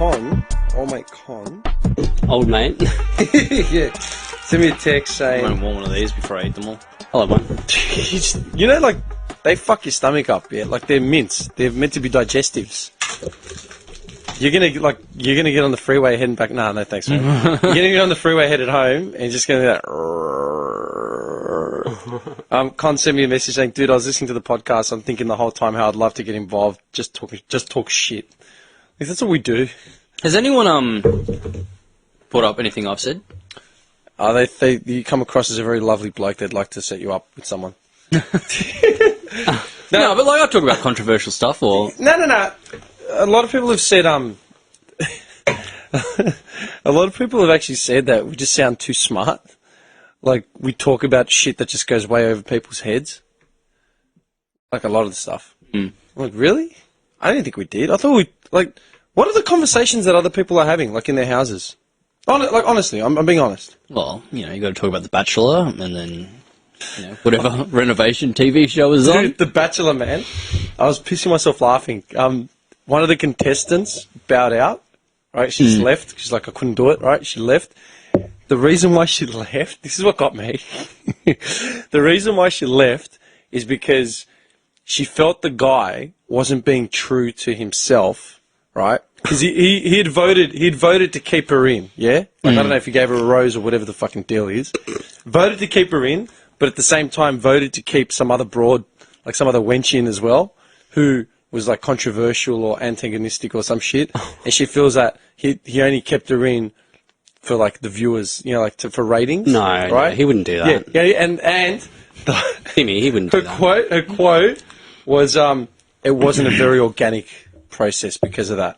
old mate Con. Old mate. Yeah. Send me a text saying... I'm going to want one of these before I eat them all. Hello, mate. You know, like, they fuck your stomach up, yeah? Like, they're mints. They're meant to be digestives. You're gonna get on the freeway heading back... Nah, no thanks, man. You're gonna get on the freeway headed home, and you're just gonna be like... Con sent me a message saying, dude, I was listening to the podcast, I'm thinking the whole time how I'd love to get involved, just talk shit. Like, that's what we do. Has anyone put up anything I've said? You come across as a very lovely bloke. They'd like to set you up with someone. No, but like I talk about controversial stuff, or No. A lot of people have said a lot of people have actually said that we just sound too smart. Like we talk about shit that just goes way over people's heads. Like a lot of the stuff. I'm like, really? I didn't think we did. I thought we like. What are the conversations that other people are having, like in their houses? Like honestly, I'm being honest. well, you know, you got to talk about The Bachelor, and then whatever renovation TV show is on. Dude, The Bachelor, man. I was pissing myself laughing. One of the contestants bowed out. Right, she's left. She's like, I couldn't do it. Right, she left. The reason why she left. This is what got me. The reason why she left is because she felt the guy wasn't being true to himself. Right, because he had voted to keep her in. Yeah, like I don't know if he gave her a rose or whatever the fucking deal is. Voted to keep her in, but at the same time voted to keep some other broad, like some other wench in as well, who was like controversial or antagonistic or some shit. And she feels that he only kept her in for like the viewers, you know, like for ratings. No, right? no, he wouldn't do that. Yeah, and Timmy, he wouldn't do that. Her quote was it wasn't a very organic process because of that.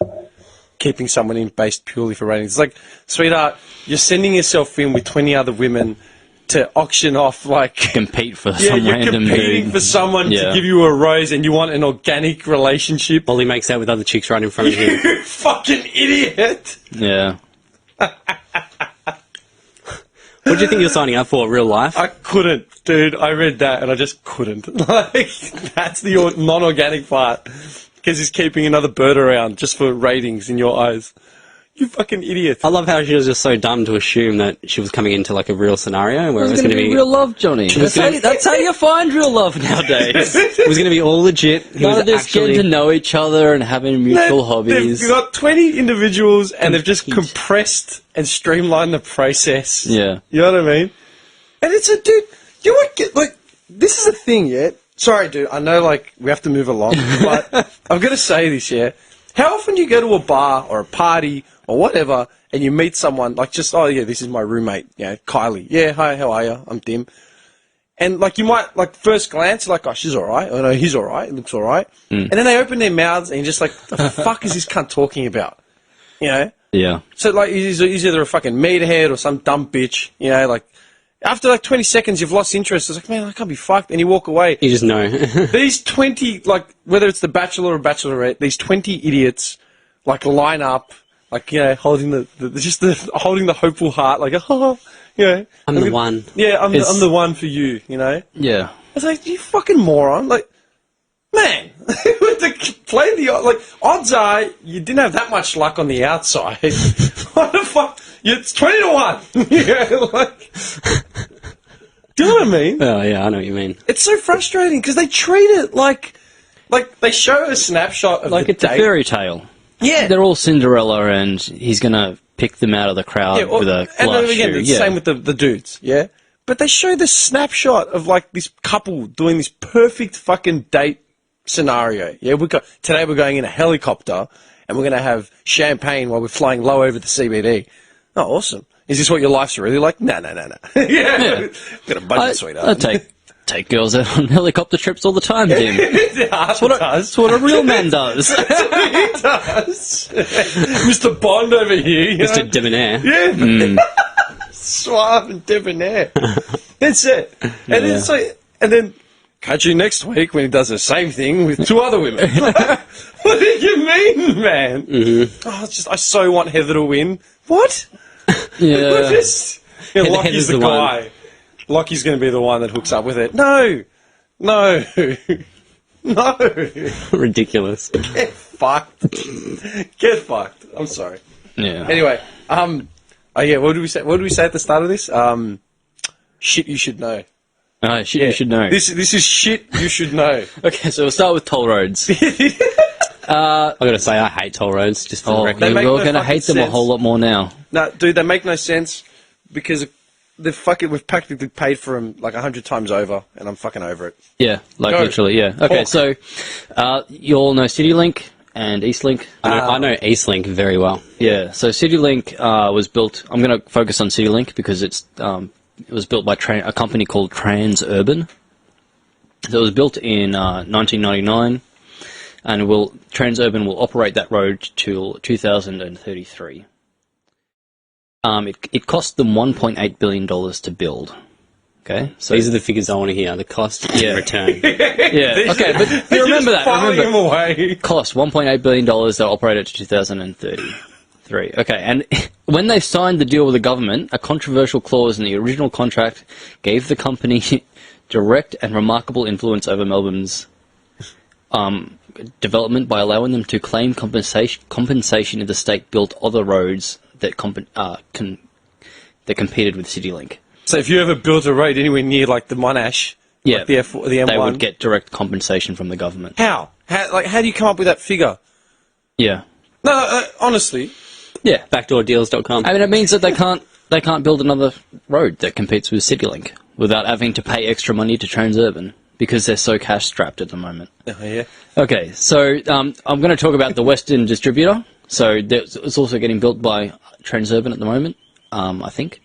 Keeping someone in based purely for ratings. It's like, sweetheart, you're sending yourself in with 20 other women to auction off, like... Compete for some you're random competing dude. for someone to give you a rose and you want an organic relationship. While he makes out with other chicks right in front of him. You fucking idiot! Yeah. What do you think you're signing up for, real life? I couldn't, dude. I read that and I just couldn't. Like, that's the non-organic part. Because he's keeping another bird around just for ratings in your eyes. You fucking idiot. I love how she was just so dumb to assume that she was coming into like a real scenario where it was going to be real love, Johnny. That's how you find real love nowadays. It was going to be all legit. He was Just getting to know each other and having mutual hobbies. They've got 20 individuals and they've just compressed and streamlined the process. Yeah. You know what I mean? And it's a dude. You would get like this is a thing, yeah. Sorry, dude. I know, like we have to move along, but I'm gonna say this, yeah. How often do you go to a bar or a party or whatever, and you meet someone like just, oh yeah, this is my roommate, you know, Kylie. Yeah, hi, how are you? I'm Dim. And like you might like first glance, like, oh, she's all right. Oh no, he's all right. It looks all right. And then they open their mouths and you're just like, what the fuck is this cunt talking about? You know? Yeah. So like he's either a fucking meathead or some dumb bitch. You know, like after like 20 seconds you've lost interest. It's like, man, I can't be fucked. And you walk away. You just know. These 20, like whether it's the Bachelor or Bachelorette, these 20 idiots like line up, like, you know, holding holding the hopeful heart, like, oh, you know. I'm the one. Yeah, I'm the one for you, you know. Yeah. It's like, you fucking moron. Like, man, to play the like odds are you didn't have that much luck on the outside. What the fuck? It's 20 to 1. Yeah, like, do you know what I mean? Oh yeah, I know what you mean. It's so frustrating because they treat it like they show a snapshot of Like the it's date. a fairy tale. Yeah, They're all Cinderella, and he's gonna pick them out of the crowd with a and glass then again, shoe. it's the same with the dudes. Yeah, but they show this snapshot of like this couple doing this perfect fucking date scenario. Yeah, today we're going in a helicopter and we're gonna have champagne while we're flying low over the CBD. Oh, awesome! Is this what your life's really like? No. Yeah. Got a budget, sweetheart. I take girls out on helicopter trips all the time, Tim. That's That's what a real man does. He does. Mr. Bond over here. You Mr. know? Debonair. Yeah. Suave and debonair. That's it. And then catch you next week when he does the same thing with 2 other women. What do you mean, man? Mm-hmm. Oh, I so want Heather to win. What? Yeah. Lockie's the guy. Lockie's going to be the one that hooks up with it. No. Ridiculous. fucked. Get fucked. I'm sorry. Yeah. Anyway, oh yeah, what did we say? What did we say at the start of this? Shit you should know. Shit, Yeah. you should know. This is shit you should know. Okay, so we'll start with toll roads. I gotta say, I hate toll roads. Just for the Oh, record. They you're make no going to fucking hate them a sense. whole lot more now. No, dude, they make no sense because we've practically paid for them like 100 times over, and I'm fucking over it. Yeah, like Go. literally, yeah. Okay, Talk. so you all know CityLink and EastLink. I know EastLink very well. Yeah, so CityLink was built. I'm going to focus on CityLink because it was built by a company called Transurban. So it was built in 1999, and Transurban will operate that road till 2033. It cost them $1.8 billion to build. Okay, so These are the figures I want to hear. The cost and return. yeah, okay, but remember that. Filing Remember, them away. cost $1.8 billion. They'll operate it to 2033. Okay, and when they signed the deal with the government, a controversial clause in the original contract gave the company direct and remarkable influence over Melbourne's development by allowing them to claim compensation if the state built other roads that competed with CityLink. So if you ever built a road anywhere near like the Monash, Yeah, like the M1, they would get direct compensation from the government. how? How do you come up with that figure? Yeah, No, honestly. yeah. Backdoordeals.com. I mean, it means that they can't build another road that competes with CityLink without having to pay extra money to Transurban because they're so cash strapped at the moment. Oh, yeah. Okay, so I'm going to talk about the Western Distributor. So it's also getting built by Transurban at the moment, I think.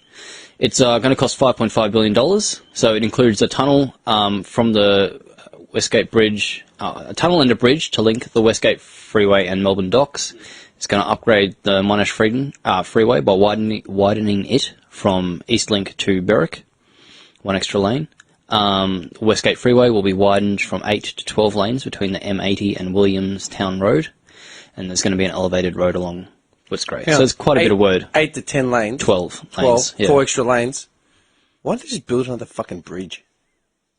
It's going to cost $5.5 billion. So it includes a tunnel from the Westgate Bridge, a tunnel and a bridge to link the Westgate Freeway and Melbourne Docks. It's going to upgrade the Monash Freeway by widening it from Eastlink to Berwick, one extra lane. Westgate Freeway will be widened from 8 to 12 lanes between the M80 and Williamstown Road, and there's going to be an elevated road along Footscray. So there's quite a bit of word. 8 to 10 lanes. 12 lanes. Yeah. 4 extra lanes. Why don't they just build another fucking bridge?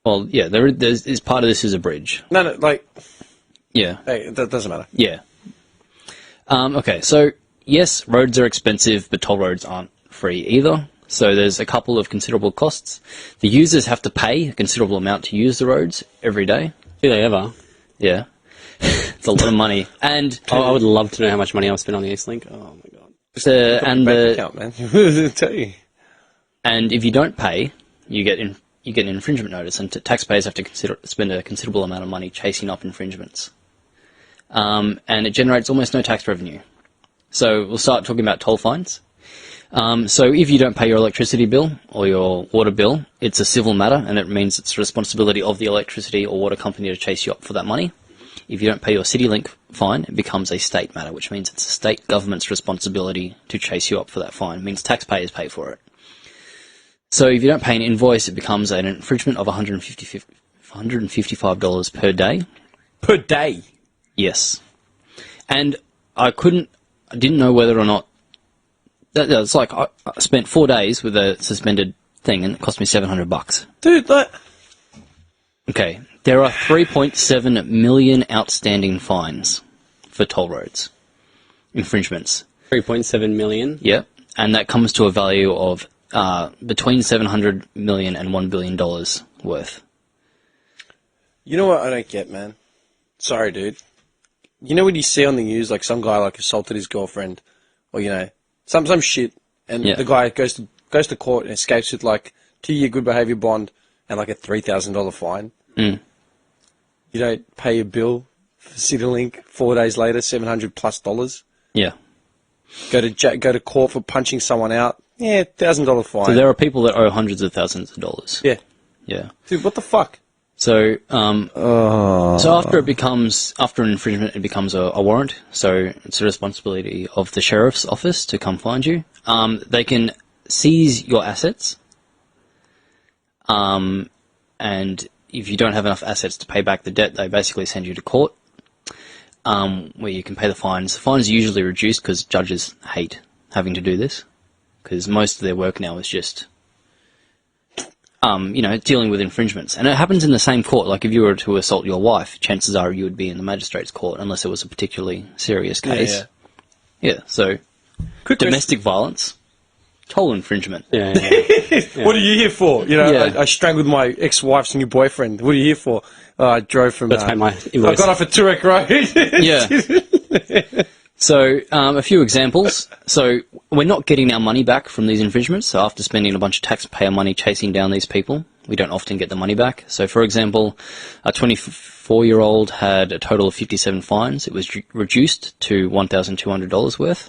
Well, yeah, there's part of this is a bridge. No, like, Yeah. hey, that doesn't matter. Yeah. Okay, so yes, roads are expensive, but toll roads aren't free either. So there's a couple of considerable costs. The users have to pay a considerable amount to use the roads every day. Do they ever? Yeah. It's a lot of money. And I would love to know how much money I've spent on the Eastlink. Oh my god. Bank account, man. I'll tell you. and if you don't pay, you get an infringement notice, and taxpayers have to spend a considerable amount of money chasing up infringements. And it generates almost no tax revenue. So we'll start talking about toll fines. So if you don't pay your electricity bill or your water bill, it's a civil matter, and it means it's the responsibility of the electricity or water company to chase you up for that money. If you don't pay your CityLink fine, it becomes a state matter, which means it's the state government's responsibility to chase you up for that fine. It means taxpayers pay for it. So if you don't pay an invoice, it becomes an infringement of $155 per day. Per day. Yes. And I didn't know whether or not, it's like I spent 4 days with a suspended thing and it cost me $700. Dude, like, Okay, there are 3.7 million outstanding fines for toll roads. Infringements. 3.7 million. Yep. And that comes to a value of between $700 million and $1 billion worth. you know what I don't get, man? Sorry, dude. You know when you see on the news, like, some guy, like, assaulted his girlfriend, or, you know, some shit, and Yeah. the guy goes to court and escapes with, like, 2-year good behaviour bond and, like, a $3,000 fine. Mm. You don't pay your bill for CityLink 4 days later, $700+. Yeah. Go to court for punching someone out. Yeah, $1,000 fine. So there are people that owe hundreds of thousands of dollars. Yeah. Yeah. Dude, what the fuck? So, so after an infringement, it becomes a warrant. So it's the responsibility of the sheriff's office to come find you. They can seize your assets. And if you don't have enough assets to pay back the debt, they basically send you to court, where you can pay the fines. The fines are usually reduced because judges hate having to do this, because most of their work now is just dealing with infringements. And it happens in the same court. Like if you were to assault your wife, chances are you would be in the magistrate's court unless it was a particularly serious case. Yeah, so domestic violence, toll infringement. Yeah. What are you here for? Yeah. I strangled my ex-wife's new boyfriend. What are you here for? I drove from... Let's pay my I invoice. got off at Turek Road. Yeah. So, a few examples. So, we're not getting our money back from these infringements. So, after spending a bunch of taxpayer money chasing down these people, we don't often get the money back. So, for example, a 24-year-old had a total of 57 fines. It was reduced to $1,200 worth.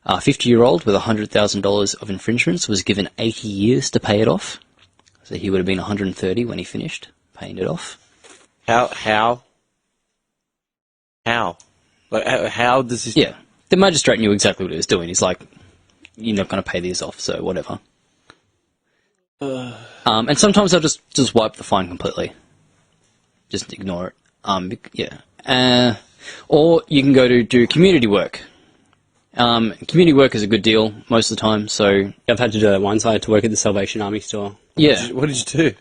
A 50-year-old with $100,000 of infringements was given 80 years to pay it off. So, he would have been 130 when he finished paying it off. How? Like, how does this... Yeah. The magistrate knew exactly what he was doing. He's like, you're not going to pay these off, so whatever. And sometimes they'll just wipe the fine completely. Just ignore it. Or you can go to do community work. Community work is a good deal most of the time, so... I've had to do that once. I had to work at the Salvation Army store. Yeah. What did you do?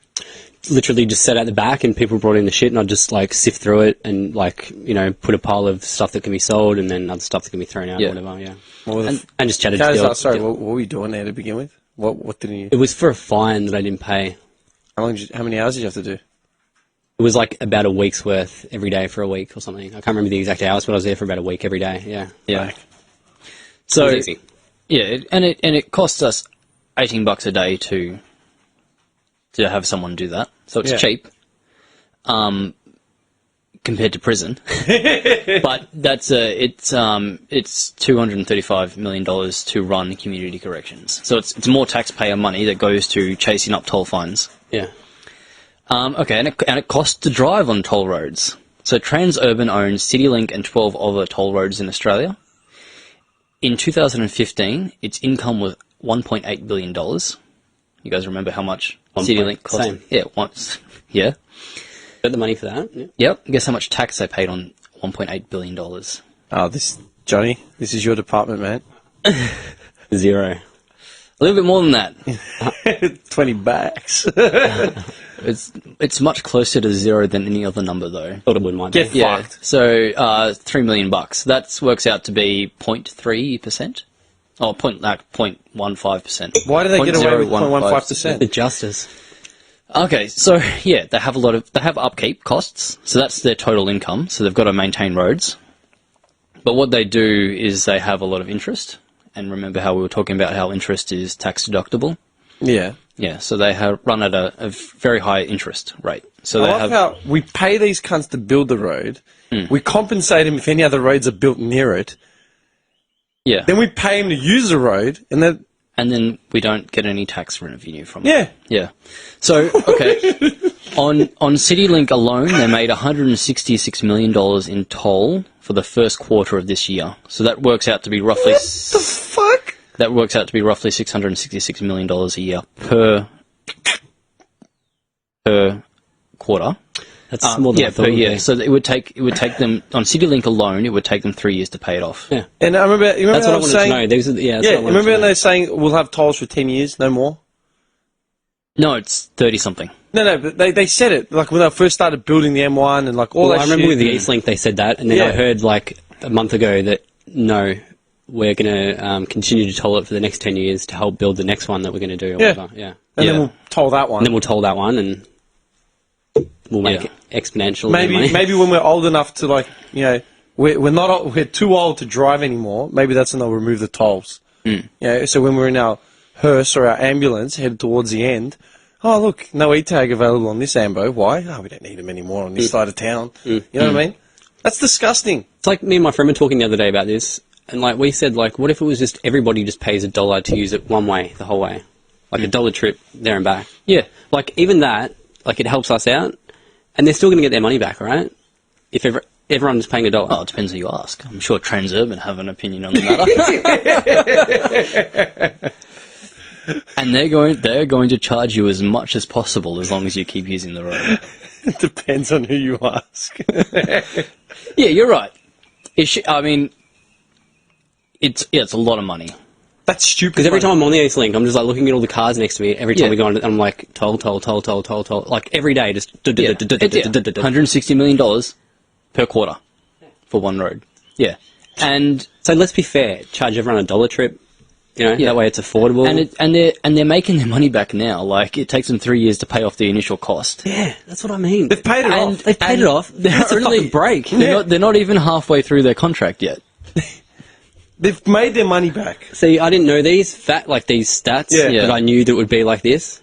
Literally just sat at the back and people brought in the shit and I'd just like sift through it and like, put a pile of stuff that can be sold and then other stuff that can be thrown out or whatever, yeah. And just chatted to the Sorry, what were you doing there to begin with? What didn't you... It was for a fine that I didn't pay. How many hours did you have to do? It was like about a week's worth every day for a week or something. I can't remember the exact hours, but I was there for about a week every day, yeah. Yeah. So, So, it was easy. yeah, and it costs us $18 a day to have someone do that. So it's cheap. Compared to prison, but that's it's $235 million to run community corrections. So it's more taxpayer money that goes to chasing up toll fines. Yeah. Okay, and it costs to drive on toll roads. So Transurban owns CityLink and 12 other toll roads in Australia. In 2015, its income was $1.8 billion. You guys remember how much CityLink cost? Same. Yeah, once. Yeah. Got the money for that? Yeah. Yep. Guess how much tax they paid on $1.8 billion? Oh, Johnny, this is your department, man. 0. A little bit more than that. 20 bucks. It's much closer to 0 than any other number, though. Thought it would might be. Get Yeah. fucked. So $3 million. That works out to be 0.3%. Oh, 0.15%. Why do they get away with 0.15%? The justice. Okay, so yeah, they have upkeep costs, so that's their total income. So they've got to maintain roads, but what they do is they have a lot of interest. And remember how we were talking about how interest is tax deductible? Yeah. Yeah, so they run at a very high interest rate. So I they love have how we pay these cunts to build the road. We compensate them if any other roads are built near it. yeah, Then we pay them to use the road, and then and then we don't get any tax revenue from it. yeah. Yeah. So, okay, on CityLink alone, they made $166 million in toll for the first quarter of this year. So that works out to be roughly... What the fuck? That works out to be roughly $666 million a year per quarter. That's more than I thought per it would year. be. So it would take them on CityLink alone. It would take them 3 years to pay it off. Yeah. And I remember That's what I was wanted saying, to know. These are, yeah, that's yeah, what I wanted remember to when know. they're saying we'll have tolls for 10 years, no more? No, it's 30 something. No, but they said it, like when they first started building the M1 and like all Well, that I remember shit. with the Eastlink they said that, and then Yeah. I heard like a month ago that no, we're going to continue to toll it for the next 10 years to help build the next one that we're going to do or Yeah. whatever. Yeah. And Yeah. then we'll toll that one. And then we'll toll that one and we'll make Yeah. it exponential. money. Maybe when we're old enough to we're too old to drive anymore. Maybe that's when they'll remove the tolls. So when we're in our hearse or our ambulance headed towards the end, oh look, no e-tag available on this ambo. Why? Oh, we don't need them anymore on this side of town. You know what I mean? That's disgusting. It's like me and my friend were talking the other day about this, and like we said, like, what if it was just everybody just pays $1 to use it one way the whole way, like $1 trip there and back? Yeah. Like even that, like it helps us out, and they're still going to get their money back, right? If everyone's paying $1. Oh, it depends who you ask. I'm sure Transurban have an opinion on the matter. And they're going to charge you as much as possible as long as you keep using the road. It depends on who you ask. Yeah, you're right. It's a lot of money. That's stupid. Because every time I'm on the East Link, I'm just like looking at all the cars next to me. Every time we go on, I'm like, toll. Like every day, just... $160 million per quarter for one road. Yeah. And so let's be fair. Charge everyone $1 trip. You know, that way it's affordable. And they're making their money back now. Like, it takes them 3 years to pay off the initial cost. Yeah, that's what I mean. They've paid it off. They've paid it off. It's a fucking break. They're not even halfway through their contract yet. They've made their money back. See, I didn't know these stats, Yeah. but I knew that it would be like this.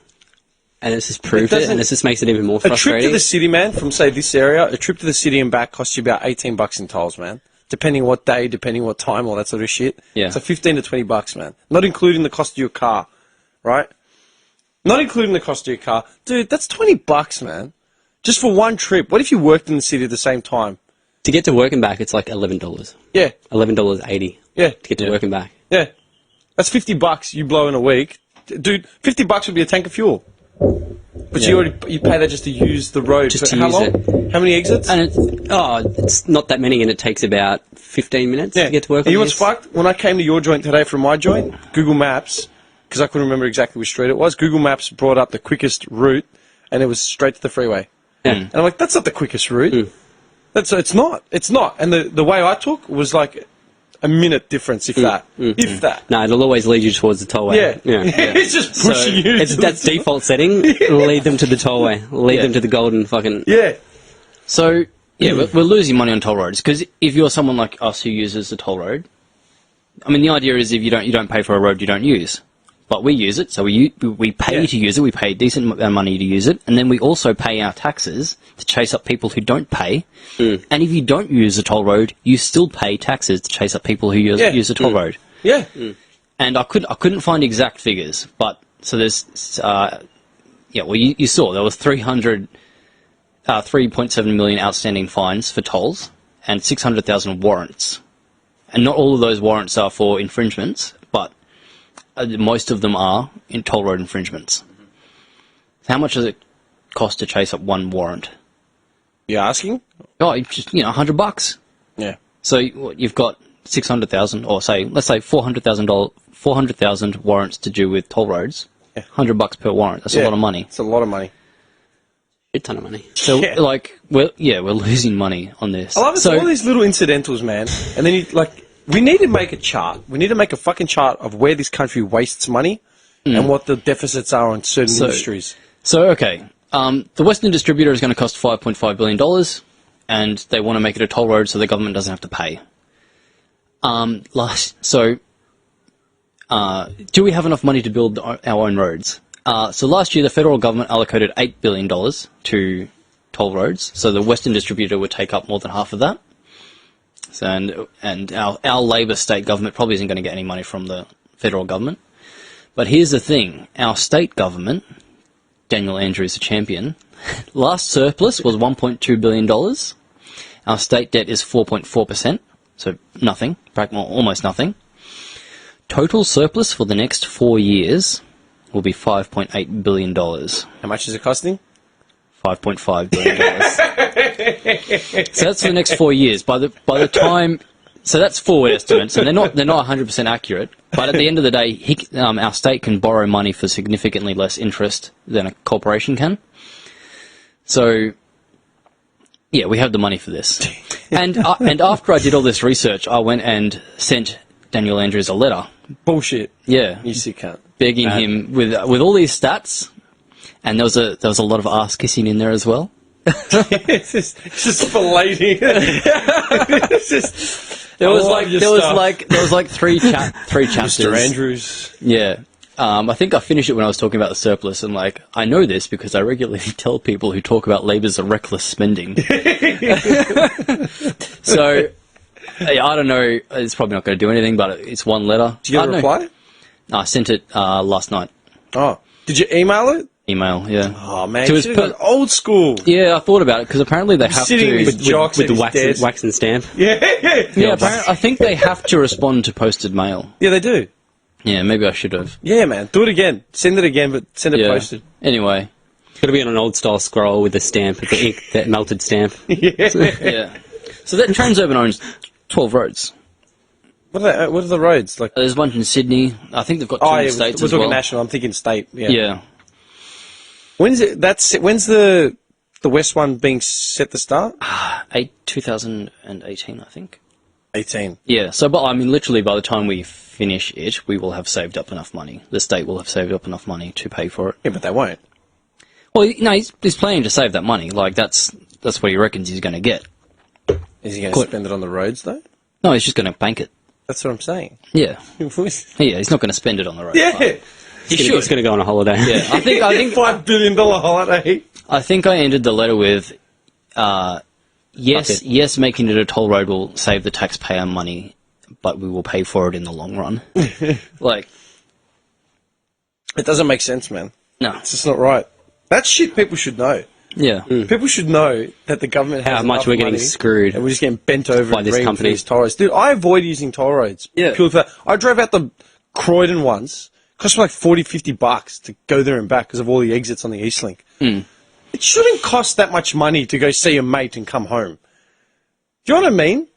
And it's just proved it, and it just makes it even more frustrating. A trip to the city, man, from, say, this area, a trip to the city and back costs you about $18 in tolls, man. Depending what day, depending what time, all that sort of shit. Yeah. So $15 to $20, man. Not including the cost of your car, right? Not including the cost of your car. Dude, that's $20, man. Just for one trip. What if you worked in the city at the same time? To get to work and back, it's like $11. Yeah. $11.80. Yeah. To get to work and back. Yeah. That's $50 you blow in a week. Dude, $50 would be a tank of fuel. But you pay that just to use the road. Just for to how use long? it. How many exits? And it's not that many, and it takes about 15 minutes to get to work. And you know what's fucked? When I came to your joint today from my joint, Google Maps, because I couldn't remember exactly which street it was, Google Maps brought up the quickest route, and it was straight to the freeway. Yeah. And I'm like, that's not the quickest route. It's not. It's not. And the way I took was like a minute difference, if that. If that. No, it'll always lead you towards the tollway. Yeah. It's just pushing you. That's default setting. Lead them to the tollway. Lead them to the golden fucking... Yeah. So, yeah, we're losing money on toll roads, because if you're someone like us who uses the toll road, I mean, the idea is if you don't pay for a road you don't use. But we use it, so we pay to use it, we pay a decent amount of money to use it, and then we also pay our taxes to chase up people who don't pay. And if you don't use a toll road, you still pay taxes to chase up people who use a toll road. Yeah. And I couldn't find exact figures, but so there's you saw there was 3.7 million outstanding fines for tolls and 600,000 warrants, and not all of those warrants are for infringements, but most of them are in toll road infringements. How much does it cost to chase up one warrant? You asking? Oh, just $100. Yeah. So you've got 600,000, or let's say $400,000 warrants to do with toll roads. Yeah. $100 per warrant. That's a lot of money. It's a lot of money. A ton of money. So we're losing money on this. I love it. So, all these little incidentals, man. And then we need to make a chart. We need to make a fucking chart of where this country wastes money and what the deficits are on certain industries. So, okay. The Western Distributor is going to cost $5.5 billion, and they want to make it a toll road so the government doesn't have to pay. Do we have enough money to build our own roads? So last year, the federal government allocated $8 billion to toll roads, so the Western Distributor would take up more than half of that. So, and our Labor state government probably isn't going to get any money from the federal government. But here's the thing. Our state government, Daniel Andrews, the champion, last surplus was $1.2 billion. Our state debt is 4.4%, so nothing, almost nothing. Total surplus for the next 4 years will be $5.8 billion. How much is it costing? $5.5 billion. So that's for the next 4 years. By the time, so that's forward estimates, and they're not 100% accurate. But at the end of the day, our state can borrow money for significantly less interest than a corporation can. So, yeah, we have the money for this. And after I did all this research, I went and sent Daniel Andrews a letter. Bullshit. Yeah, You sick cunt. begging him with all these stats. And there was a lot of ass kissing in there as well. It's just filleting. There was like three chapters. Mr. Andrews. Yeah. I think I finished it when I was talking about the surplus, and I know this because I regularly tell people who talk about Labor's reckless spending. So, I don't know. It's probably not going to do anything, but it's one letter. Did you get a reply? I sent it last night. Oh, did you email it? Email, yeah. Oh man, you should've gone old school. Yeah, I thought about it because apparently they have Sitting to with jocks with at the his desk. wax and stamp. Yeah. Apparently, I think they have to respond to posted mail. Yeah, they do. Yeah, maybe I should have. Yeah, man, do it again. Send it again, but send it posted. Anyway. It's got to be on an old style scroll with the stamp, with the ink, that melted stamp. Yeah. So that Transurban owns 12 roads. What are the roads like? There's one in Sydney. I think they've got two in the States we're as talking well. national. I'm thinking state. Yeah. Yeah. When's the west one being set to start? 2018, I think. 18. Yeah, so, but I mean, literally by the time we finish it, we will have saved up enough money. The state will have saved up enough money to pay for it. Yeah, but they won't. Well, no, he's planning to save that money. Like, that's what he reckons he's going to get. Is he going to spend it on the roads, though? No, he's just going to bank it. That's what I'm saying. Yeah. Yeah, he's not going to spend it on the road. Yeah. He's going to go on a holiday. Yeah, I think $5 billion holiday. I think I ended the letter with, yes, making it a toll road will save the taxpayer money, but we will pay for it in the long run. Like, it doesn't make sense, man. no. It's just not right. That's shit people should know. Yeah. People should know that the government has How much we're getting screwed. and we're just getting bent over by and this green company. for these toll roads. Dude, I avoid using toll roads. Yeah. Purely for that. I drove out the Croydon once. Cost me like $40-50 to go there and back because of all the exits on the East Link. It shouldn't cost that much money to go see a mate and come home. Do you know what I mean?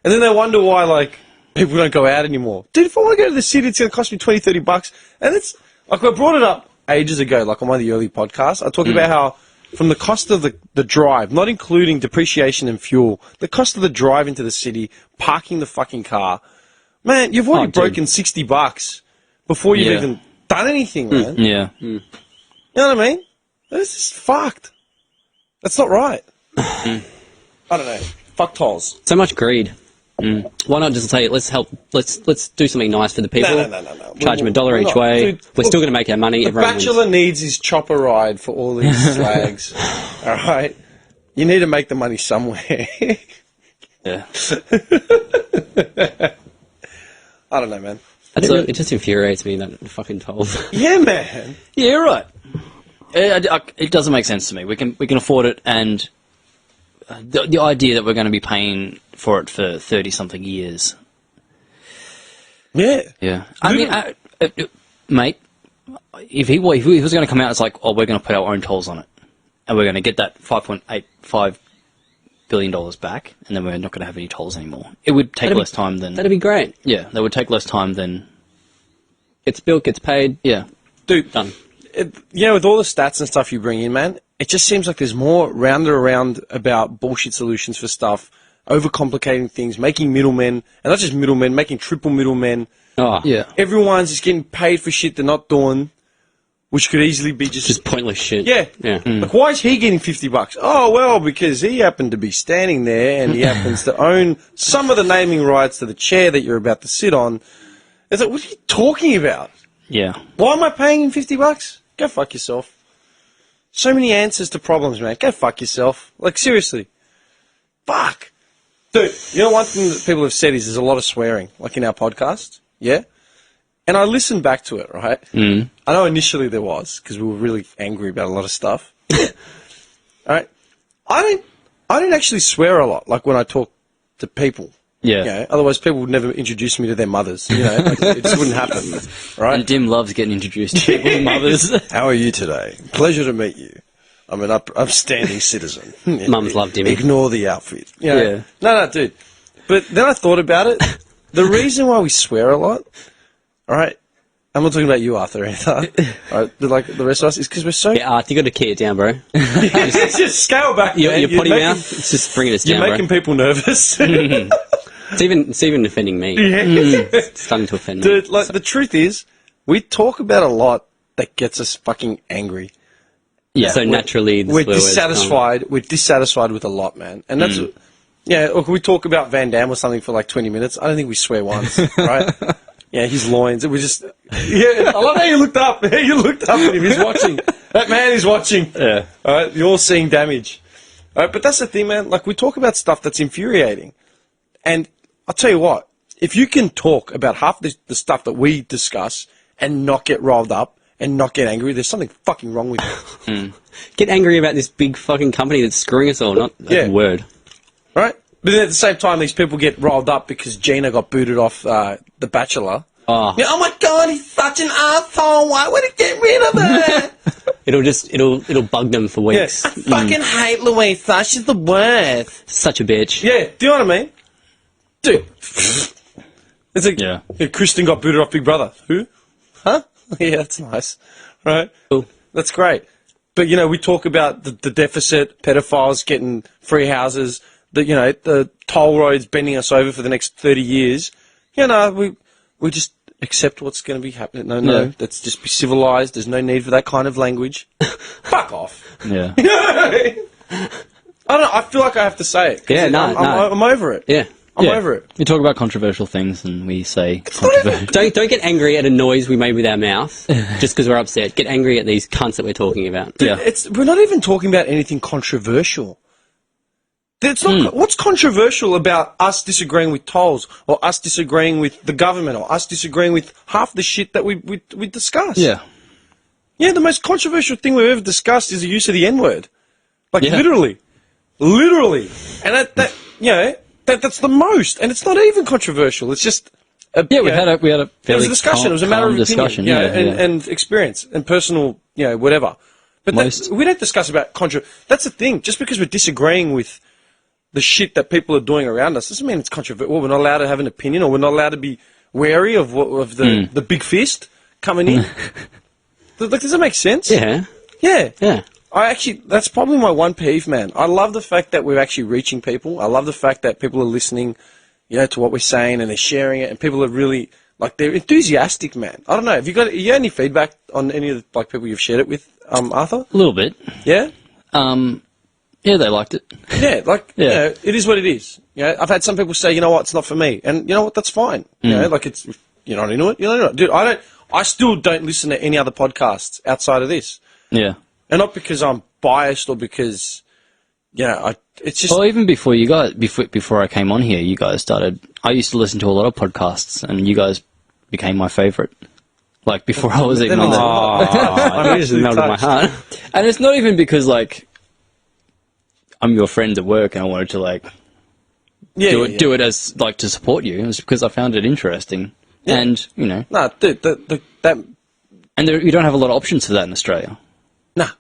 And then they wonder why, like, people don't go out anymore. Dude, if I want to go to the city, it's going to cost me $20-30. And it's, like, I brought it up ages ago, like on one of the early podcasts. I talked about how, from the cost of the drive, not including depreciation and fuel, the cost of the drive into the city, parking the fucking car, man, you've already broken $60 before you've even done anything, man. Yeah. You know what I mean? This is fucked. That's not right. I don't know. Fuck tolls. So much greed. Why not just say, let's help, let's do something nice for the people. No. Charge them $1 each way. Dude, we're still going to make our money. The Everyone Bachelor wins. needs his chopper ride for all these slags. All right? You need to make the money somewhere. Yeah. I don't know, man. It just infuriates me, that fucking tolls. Yeah, man. Yeah, you're right. It doesn't make sense to me. We can afford it, and the idea that we're going to be paying for it for 30-something years. Yeah. Yeah. I mean, mate, if he was going to come out, it's like, oh, we're going to put our own tolls on it, and we're going to get that $5.85 billion back, and then we're not going to have any tolls anymore. It would take less time than... That'd be great. Yeah, that would take less time than... Gets built, gets paid. Yeah. Dude, Done. With all the stats and stuff you bring in, man, it just seems like there's more rounded around about bullshit solutions for stuff, overcomplicating things, making middlemen, and not just middlemen, making triple middlemen. Oh, Yeah. Everyone's just getting paid for shit they're not doing, which could easily be just pointless shit. Yeah. Yeah. Like, why is he getting $50? Oh, well, because he happened to be standing there and he happens to own some of the naming rights to the chair that you're about to sit on. It's like, what are you talking about? Yeah. Why am I paying him $50? Go fuck yourself. So many answers to problems, man. Go fuck yourself. Like, seriously. Fuck. Dude, you know one thing that people have said is there's a lot of swearing, like in our podcast, yeah? And I listened back to it, right? I know initially there was, because we were really angry about a lot of stuff. All right? I don't actually swear a lot, like when I talk to people. Yeah. You know? Otherwise, people would never introduce me to their mothers. You know, like, it just wouldn't happen, right? And Dim loves getting introduced to people's mothers. How are you today? Pleasure to meet you. I'm an upstanding citizen. Mums love Dimmy. Ignore the outfit. You know? Yeah. No, dude. But then I thought about it. The reason why we swear a lot, all right, I'm not talking about you, Arthur, either. All right, but like the rest of us, is because we're so... Yeah, you got to key it down, bro. just scale back. Your man. potty You're mouth, it's just bringing us You're down, making bro. people nervous. It's even offending me. It's starting to offend me. Dude, like, the truth is, we talk about a lot that gets us fucking angry. Yeah. So naturally, the We're swear words come. dissatisfied. We're dissatisfied with a lot, man. And that's... Yeah, look, we talk about Van Damme or something for like 20 minutes. I don't think we swear once, right? Yeah, his loins. It was just... Yeah, I love how you looked up. You looked up at him. He's watching. That man is watching. Yeah. All right, you're all seeing damage. All right, but that's the thing, man. Like, we talk about stuff that's infuriating. And I'll tell you what. If you can talk about half the stuff that we discuss and not get riled up and not get angry, there's something fucking wrong with you. Get angry about this big fucking company that's screwing us all, not a word. Right? But then at the same time, these people get riled up because Gina got booted off The Bachelor. Oh. Yeah, oh my god, he's such an asshole. Why would he get rid of her? it'll bug them for weeks. I fucking hate Louisa. She's the worst. Such a bitch. Yeah, do you know what I mean? Dude. It's like, Yeah. Kristen got booted off Big Brother. Who? Huh? Yeah, that's nice. Right? Cool. That's great. But, we talk about the deficit, pedophiles getting free houses, the toll roads bending us over for the next 30 years. We just accept what's going to be happening. No, let's just be civilized. There's no need for that kind of language. Fuck off. Yeah. I don't know. I feel like I have to say it. Yeah, I'm over it. Yeah. I'm over it. We talk about controversial things and we say controversial. Don't get angry at a noise we made with our mouth just because we're upset. Get angry at these cunts that we're talking about. Dude, we're not even talking about anything controversial. It's not. What's controversial about us disagreeing with tolls, or us disagreeing with the government, or us disagreeing with half the shit that we discuss? Yeah. Yeah, the most controversial thing we've ever discussed is the use of the N-word. Like, Yeah. literally. And that's the most. And it's not even controversial. It's just... Yeah, we had a it was fairly a discussion. calm, It was a matter of discussion. opinion, and experience and personal, whatever. But we don't discuss about That's the thing. Just because we're disagreeing with the shit that people are doing around us doesn't mean it's controversial. Well, we're not allowed to have an opinion, or we're not allowed to be wary of the big fist coming in. Like, does that make sense? Yeah. Yeah. Yeah. That's probably my one peeve, man. I love the fact that we're actually reaching people. I love the fact that people are listening, to what we're saying, and they're sharing it, and people are really, they're enthusiastic, man. I don't know. Have you got any feedback on any of the, people you've shared it with, Arthur? A little bit. Yeah? Yeah, they liked it. Yeah, it is what it is. I've had some people say, you know what, it's not for me. And you know what, that's fine. You're not into it, you're not into it. Dude, I still don't listen to any other podcasts outside of this. Yeah. And not because I'm biased or because, it's just... Well, even before you guys, before I came on here, you guys started... I used to listen to a lot of podcasts, and you guys became my favourite. Like, before I was even on there. I just melted my heart. And it's not even because, I'm your friend at work and I wanted to, do it as, to support you. It was because I found it interesting. Yeah. And, No, dude, that... And you don't have a lot of options for that in Australia. Nah.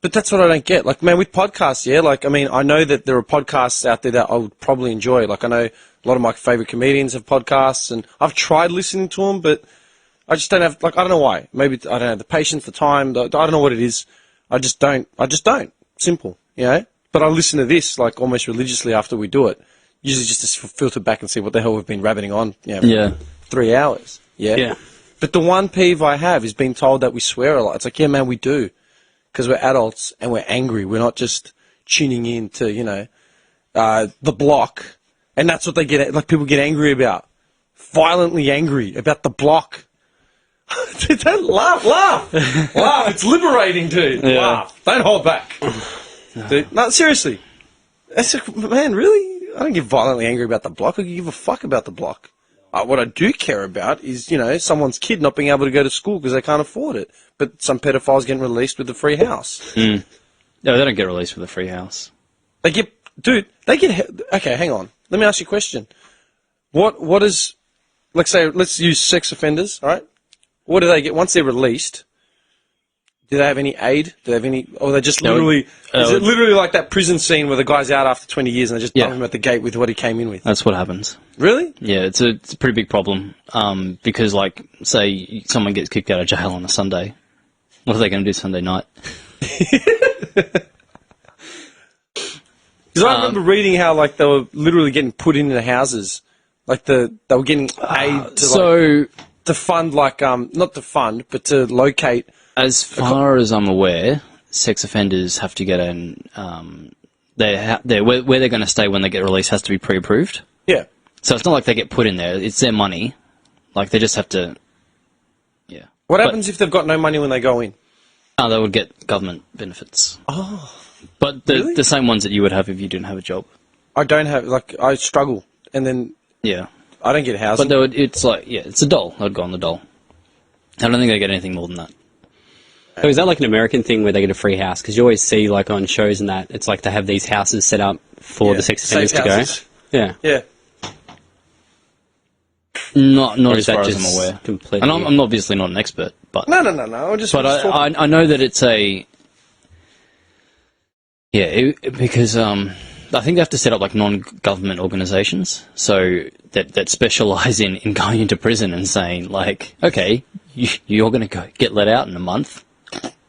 But that's what I don't get. With podcasts, I know that there are podcasts out there that I would probably enjoy. I know a lot of my favourite comedians have podcasts, and I've tried listening to them, but I just don't have, I don't know why. Maybe I don't have the patience, the time, I don't know what it is. I just don't. Simple, But I listen to this, almost religiously after we do it. Usually just to filter back and see what the hell we've been rabbiting on, for 3 hours. Yeah. But the one peeve I have is being told that we swear a lot. It's yeah, man, we do. Because we're adults and we're angry. We're not just tuning in to, the block. And that's what they get, people get angry about. Violently angry about the block. Dude, don't laugh. Laugh. It's liberating, dude. Yeah. Laugh. Don't hold back. Dude, no, seriously. Man, really? I don't get violently angry about the block. I can give a fuck about the block. What I do care about is, someone's kid not being able to go to school because they can't afford it. But some pedophiles getting released with a free house. No, they don't get released with a free house. Okay, hang on. Let me ask you a question. What is, let's use sex offenders, all right? What do they get once they're released? Do they have any aid? Do they have any, or they just literally, is it literally like that prison scene where the guy's out after 20 years and they just dump him at the gate with what he came in with? That's what happens. Really? Yeah, it's a pretty big problem. Because say someone gets kicked out of jail on a Sunday. What are they going to do Sunday night? Because I remember reading how they were literally getting put into houses, they were getting aid to fund not to fund but to locate. As far as I'm aware, sex offenders have to get where they're going to stay when they get released has to be pre-approved. Yeah. So it's not like they get put in there; it's their money. They just have to. Yeah. What happens if they've got no money when they go in? Oh, they would get government benefits. Oh. But the same ones that you would have if you didn't have a job. I don't have, I struggle, and then yeah, I don't get housing. But it's a dole. I'd go on the dole. I don't think they get anything more than that. So is that an American thing where they get a free house? Because you always see on shows and that, it's they have these houses set up for the sex offenders to go. Yeah. Yeah. Not as far as I'm aware. Completely. And I'm obviously not an expert, but... No. I'm just... But I know that it's a... Yeah, because I think they have to set up like non-government organisations so that specialise in going into prison and saying like, okay, you're going to get let out in a month.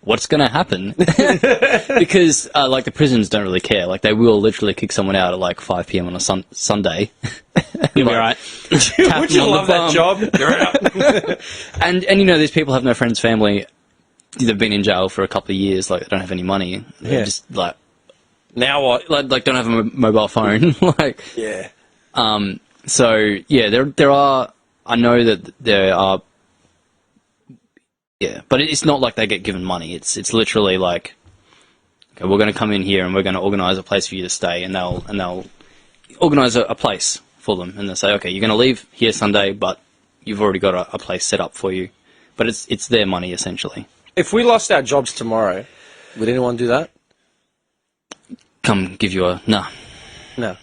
What's going to happen? Because like the prisons don't really care. Like they will literally kick someone out at like 5 p.m. on a Sunday. You'll be right. Would you love that job? You're out. and you know, these people have no friends, family. They've been in jail for a couple of years. Like they don't have any money. They're just like, now what? Like don't have a mobile phone. Like yeah. So yeah, there are. I know that there are. Yeah, but it's not like they get given money. It's literally like, okay, we're going to come in here and we're going to organise a place for you to stay, and they'll organise a place for them, and they'll say, okay, you're going to leave here Sunday, but you've already got a place set up for you. But it's their money essentially. If we lost our jobs tomorrow, would anyone do that? Come give you a no. No.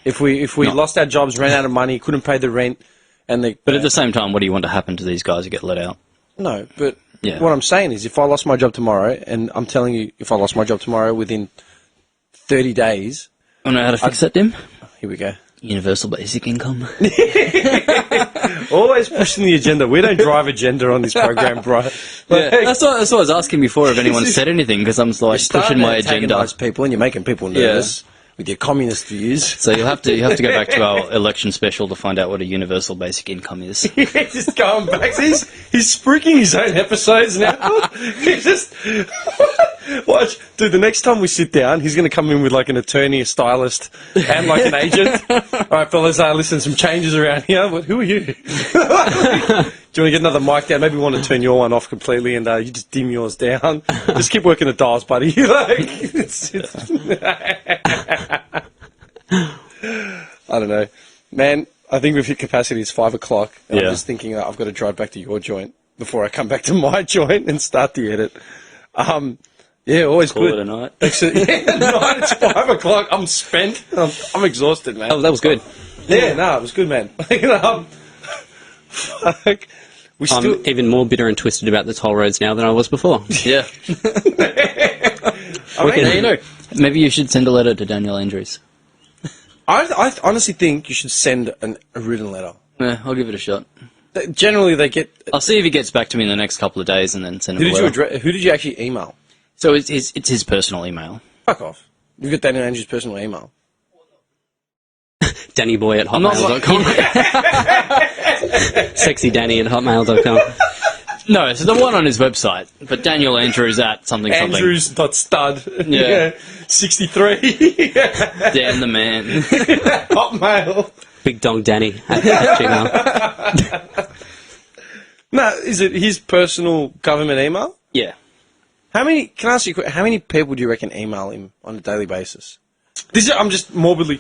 If we lost our jobs, ran out of money, couldn't pay the rent, and But at the same time, what do you want to happen to these guys who get let out? No, but what I'm saying is if I lost my job tomorrow, and I'm telling you, if I lost my job tomorrow within 30 days... I know how to fix that, Dim. Here we go. Universal basic income. Always pushing the agenda. We don't drive agenda on this program, bro. Yeah, that's what I was asking before if anyone said anything, because I'm like pushing my agenda. People, and you're making people nervous. With your communist views. So you'll have to go back to our election special to find out what a universal basic income is. Just going back. He's spruiking his own episodes now. He's just... Watch. Dude, the next time we sit down, he's going to come in with like an attorney, a stylist, and like an agent. All right, fellas, listen, some changes around here. Who are you? Do you want to get another mic down? Maybe we want to turn your one off completely and you just dim yours down. Just keep working the dials, buddy. Like, I don't know. Man, I think we've hit capacity. It's 5 o'clock. I'm just thinking that I've got to drive back to your joint before I come back to my joint and start the edit. Yeah, always Call good. it a night. Night, it's 5 o'clock. I'm spent. I'm exhausted, man. Oh, that was good. Yeah, no, it was good, man. Fuck. I'm even more bitter and twisted about the toll roads now than I was before. Yeah. You know, maybe you should send a letter to Daniel Andrews. I honestly think you should send a written letter. Yeah, I'll give it a shot. Generally, they get... I'll see if he gets back to me in the next couple of days and then send him a letter. Who did you actually email? So it's his personal email. Fuck off. You've got Daniel Andrews' personal email. DannyBoy@hotmail.com. SexyDanny@hotmail.com. No, so the one on his website, but Daniel Andrews at something. Andrews.stud. Yeah. 63. Dan the man. Hotmail. Big Dong Danny at Gmail. No, is it his personal government email? Yeah. Can I ask you, how many people do you reckon email him on a daily basis? I'm just morbidly...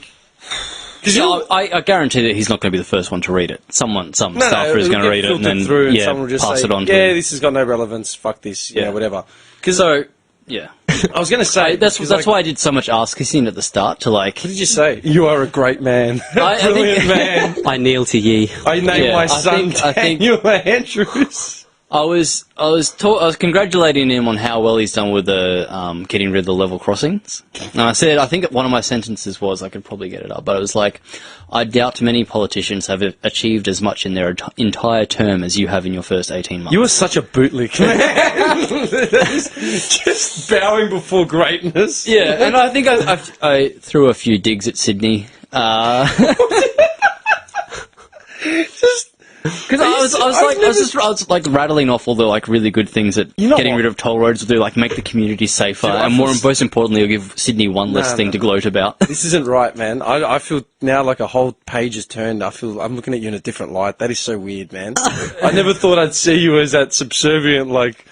I guarantee that he's not going to be the first one to read it. Some staffer is going to read it and then someone will just pass say, it on to yeah, him. this has got no relevance, fuck this, whatever. So, yeah. I was going to say... That's why I did so much ass-kissing at the start to like... What did you say? You are a great man. Brilliant man. I kneel to ye. I named my son Daniel Andrews. I was congratulating him on how well he's done with the getting rid of the level crossings. And I think one of my sentences was, I could probably get it up, but it was like, I doubt many politicians have achieved as much in their entire term as you have in your first 18 months. You are such a bootlick, man. That is just bowing before greatness. Yeah, and I think I threw a few digs at Sydney. Because I was like rattling off all the like really good things that getting rid of toll roads will do, like make the community safer, and most importantly, it'll give Sydney one less thing to gloat about. This isn't right, man. I feel now like a whole page has turned. I'm looking at you in a different light. That is so weird, man. I never thought I'd see you as that subservient, like,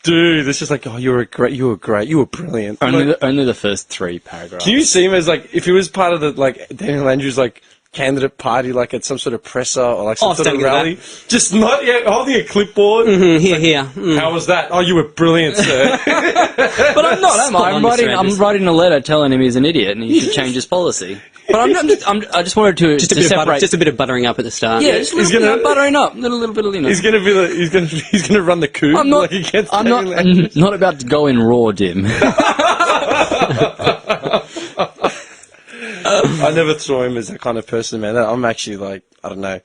dude. It's just like, oh, you were great, you were brilliant. Only the first 3 paragraphs. Do you see him as like, if he was part of the like Daniel Andrews like candidate party, like at some sort of presser or like some sort of rally, just not yet holding a clipboard. Here. How was that? Oh, you were brilliant, sir. But I'm not, am I? I'm writing a letter telling him he's an idiot and he should change his policy. But I just wanted to separate. Just a bit of buttering up at the start. Yeah, just buttering up, little bit of He's gonna run the coup. I'm not about to go in raw, Dim. I never saw him as that kind of person, man. I'm actually like, I don't know.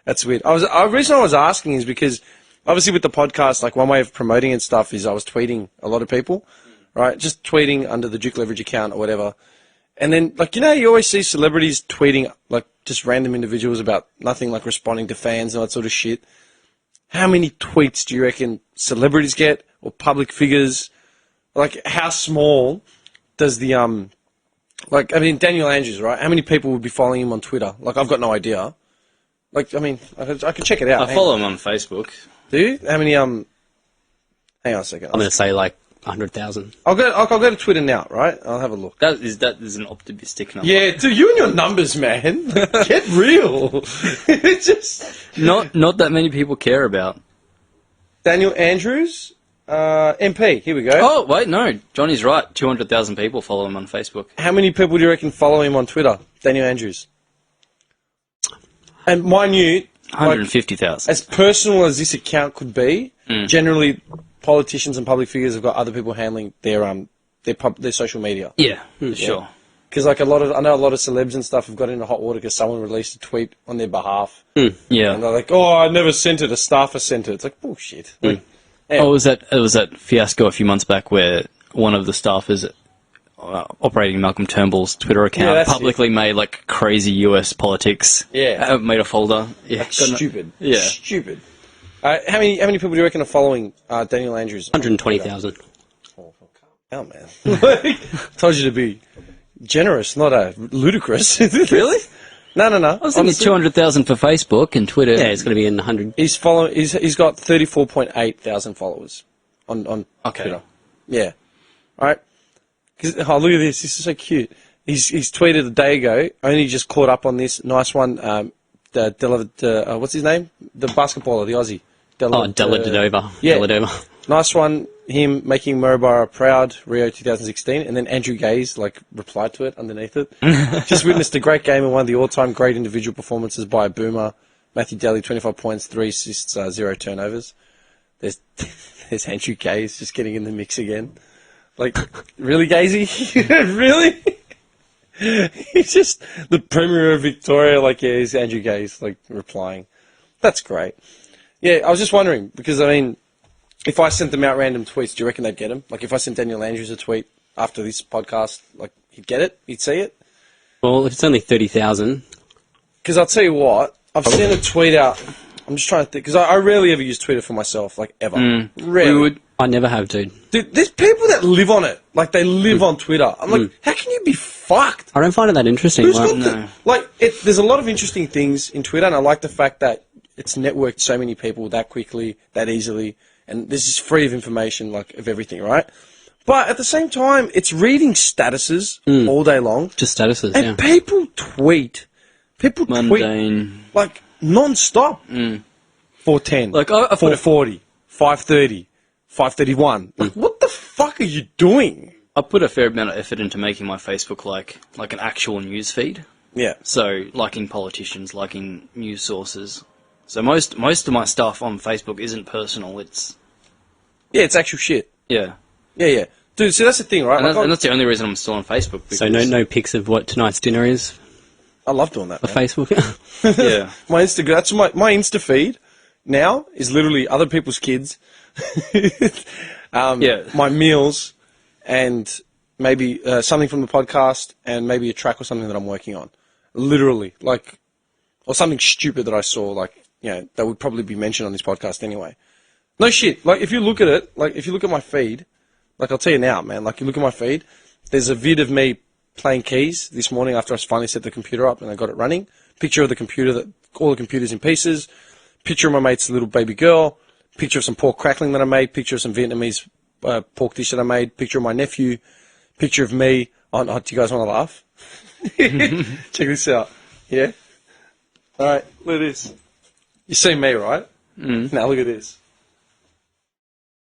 That's weird. The reason I was asking is because obviously with the podcast, like one way of promoting and stuff is I was tweeting a lot of people, right? Just tweeting under the Duke Leverage account or whatever. And then, like, you know, you always see celebrities tweeting, like, just random individuals about nothing, like responding to fans and all that sort of shit. How many tweets do you reckon celebrities get or public figures? Like, how small does the, like, I mean, Daniel Andrews, right? How many people would be following him on Twitter? Like, I've got no idea. Like, I mean, I could check it out. I follow him on Facebook. Do you? How many, hang on a second. I'm going to say like 100,000. I'll go to Twitter now, right? I'll have a look. That is an optimistic number. Yeah, dude, you and your numbers, man. Get real. It's just Not that many people care about. Daniel Andrews, MP. Here we go. Oh, wait, no. Johnny's right. 200,000 people follow him on Facebook. How many people do you reckon follow him on Twitter? Daniel Andrews. And mind you, 150,000. as personal as this account could be, generally politicians and public figures have got other people handling their social media. Yeah, for sure. Because like I know a lot of celebs and stuff have got into hot water because someone released a tweet on their behalf. Yeah. And they're like, "Oh, I never sent it. A staffer sent it." It's like bullshit. Like, Oh, it was that fiasco a few months back where one of the staffers operating Malcolm Turnbull's Twitter account publicly made like crazy US politics. Yeah. Made a folder. Yeah. Stupid. Yeah. Stupid. How many people do you reckon are following Daniel Andrews? 120,000. Oh, calm down, man. Told you to be generous, not ludicrous. Really? No. I was thinking 200,000 for Facebook and Twitter. Yeah, it's going to be in 100. He's got 34.8 thousand followers on Twitter. Yeah. All right. Oh, look at this. This is so cute. He's tweeted a day ago. Only just caught up on this. Nice one. What's his name? The basketballer, the Aussie. Dellavedova. Yeah. Dellavedova. Nice one. Him making Maryborough proud, Rio 2016, and then Andrew Gaze replied to it underneath it. Just witnessed a great game and one of the all-time great individual performances by a boomer. Matthew Daly, 25 points, 3 assists, 0 turnovers. There's Andrew Gaze just getting in the mix again. Like, really, Gazy? Really? He's just the Premier of Victoria. Like, yeah, he's Andrew Gaze, like, replying. That's great. Yeah, I was just wondering, because, I mean, if I sent them out random tweets, do you reckon they'd get them? Like, if I sent Daniel Andrews a tweet after this podcast, like, he'd get it? He'd see it? Well, if it's only 30,000. Because I'll tell you what, I've sent a tweet out. I'm just trying to think, because I rarely ever use Twitter for myself, like, ever. Rarely. I never have, dude. Dude, there's people that live on it. Like, they live on Twitter. I'm like, how can you be fucked? I don't find it that interesting. There's a lot of interesting things in Twitter, and I like the fact that it's networked so many people that quickly, that easily, and this is free of information, like, of everything, right? But at the same time, it's reading statuses all day long. Just statuses, and people tweet. People Mundane. tweet, like, non-stop. 410, like, 440, 530, 531. Like, what the fuck are you doing? I put a fair amount of effort into making my Facebook like an actual news feed. Yeah. So, liking politicians, liking news sources. So most of my stuff on Facebook isn't personal, it's actual shit. Yeah. Yeah. Dude, so that's the thing, right? And that's the only reason I'm still on Facebook. So no pics of what tonight's dinner is? I love doing that, For man. Facebook? Yeah. My Instagram, that's my Insta feed now is literally other people's kids, my meals, and maybe something from the podcast, and maybe a track or something that I'm working on. Literally, like, or something stupid that I saw, like, you know, that would probably be mentioned on this podcast anyway. No shit. Like, if you look at it, like, if you look at my feed, like, I'll tell you now, man, like, you look at my feed, there's a vid of me playing keys this morning after I finally set the computer up and I got it running. Picture of the computer, all the computers in pieces. Picture of my mate's little baby girl. Picture of some pork crackling that I made. Picture of some Vietnamese pork dish that I made. Picture of my nephew. Picture of me. Oh, do you guys want to laugh? Check this out. Yeah? Alright, look at this. You see me, right? Now look at this.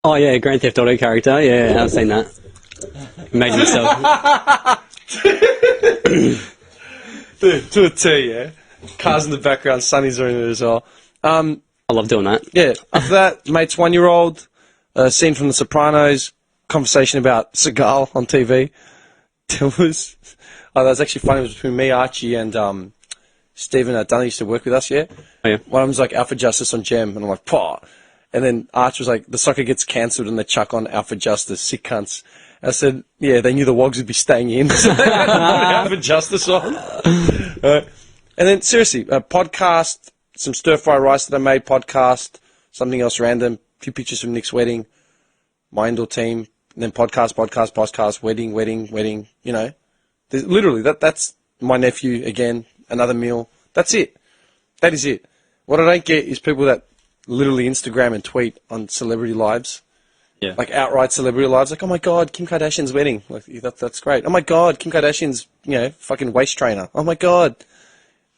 Oh, yeah, Grand Theft Auto character. Yeah, I've seen that. Imagine yourself. Dude, to a T, yeah? Cars in the background, Sunny's doing it as well. I love doing that. Yeah, after that, mate's 1-year-old, scene from The Sopranos, conversation about Seagal on TV. that was actually funny. It was between me, Archie, and Stephen Dunn used to work with us, yeah? Oh, yeah. One of them's like Alpha Justice on Gem, and I'm like, Pah. And then Arch was like, the soccer gets cancelled and they chuck on Alpha Justice, sick cunts. I said, yeah, they knew the Wogs would be staying in, so they had to put Alpha Justice on. And then, seriously, a podcast, some stir-fry rice that I made, podcast, something else random, a few pictures from Nick's wedding, my indoor team, and then podcast, wedding, you know. Literally, that's my nephew again, another meal. That's it. That is it. What I don't get is people that literally Instagram and tweet on celebrity lives. Yeah. Like outright celebrity lives. Like, oh my God, Kim Kardashian's wedding. Like, that's great. Oh my God, Kim Kardashian's, fucking waist trainer. Oh my God,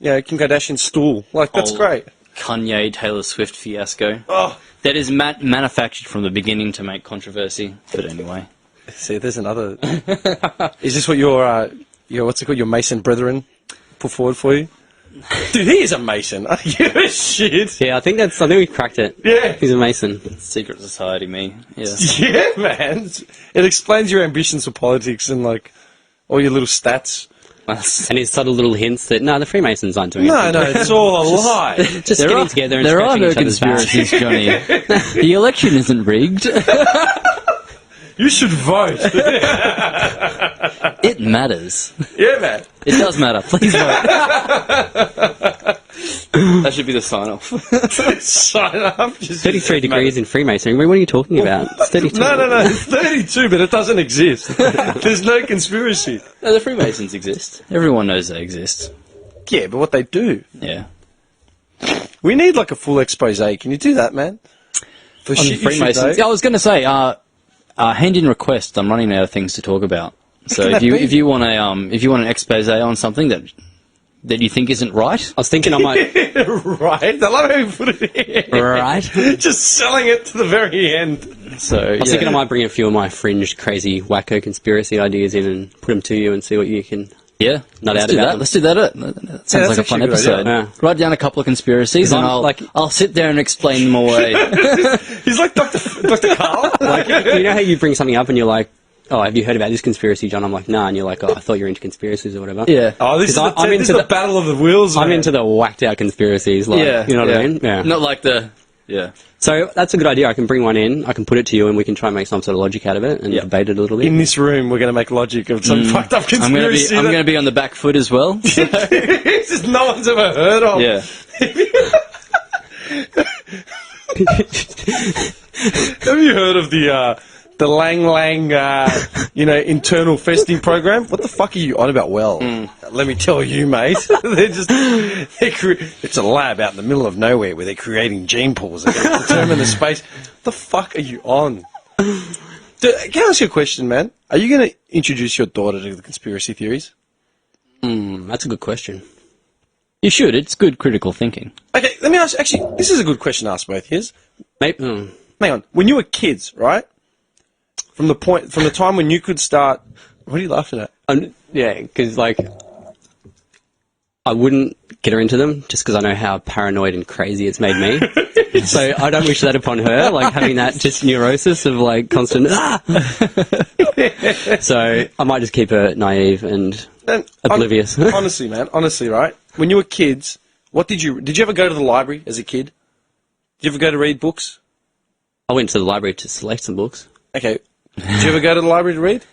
Kim Kardashian's stool. Like, that's great. Kanye Taylor Swift fiasco. Oh. That is manufactured from the beginning to make controversy. But anyway. See, there's another. Is this what your what's it called? Your Mason brethren put forward for you? Dude, he is a Mason. Are you a shit? Yeah, I think we cracked it. Yeah. He's a Mason. Secret society, me. Yeah. Yeah, man. It explains your ambitions for politics and, like, all your little stats. And his subtle little hints that, no, the Freemasons aren't doing No, it. it's all a lie. Just getting together and There are scratching no each other's backs. conspiracies, Johnny. The election isn't rigged. You should vote. It matters. Yeah, man. It does matter. Please vote. That should be the sign-off. Sign up. 33 degrees in Freemasonry. What are you talking about? It's 32. No. It's 32, but it doesn't exist. There's no conspiracy. No, the Freemasons exist. Everyone knows they exist. Yeah, but what they do. Yeah. We need, like, a full expose. Can you do that, man? For On shit the you should Freemasons. know. I was going to say, hand in request. I'm running out of things to talk about. So Can that be? if you want an expose on something that you think isn't right, I was thinking I might... Right? I love how you put it in. right? Just selling it to the very end. So I was thinking I might bring a few of my fringe, crazy, wacko conspiracy ideas in and put them to you and see what you can... Yeah, Not let's out do about that. them. Let's do that. That sounds like a fun actually a good episode. idea. Yeah. Write down a couple of conspiracies, and I'll sit there and explain them away. He's like Dr. Carl. Like, you know how you bring something up and you're like, oh, have you heard about this conspiracy, John? I'm like, nah. And you're like, oh, I thought you were into conspiracies or whatever. Yeah. Oh, this is the battle of the wheels. I'm man. into the whacked out conspiracies. Like, Yeah. You know what I mean? Yeah. Not like the. Yeah. So that's a good idea. I can bring one in. I can put it to you, and we can try and make some sort of logic out of it and debate it a little bit. In this room, we're going to make logic of some fucked up I'm conspiracy. going to be on the back foot as well. This is no one's ever heard of. Yeah. Have you heard of the Lang Lang, internal festing program? What the fuck are you on about? Well, let me tell you, mate. It's a lab out in the middle of nowhere where they're creating gene pools that can determine the space. What the fuck are you on? Can I ask you a question, man? Are you going to introduce your daughter to the conspiracy theories? That's a good question. You should. It's good critical thinking. Okay, let me ask. Actually, this is a good question to ask both. Here's. Maybe, Hang on. When you were kids, right? From the time when you could start. What are you laughing at? yeah, because like I wouldn't get her into them just because I know how paranoid and crazy it's made me. So I don't wish that upon her, like having that just neurosis of like constant. So I might just keep her naive and oblivious. Honestly, man. Honestly, right? When you were kids, did you ever go to the library as a kid? Did you ever go to read books? I went to the library to select some books. Okay. Did you ever go to the library to read?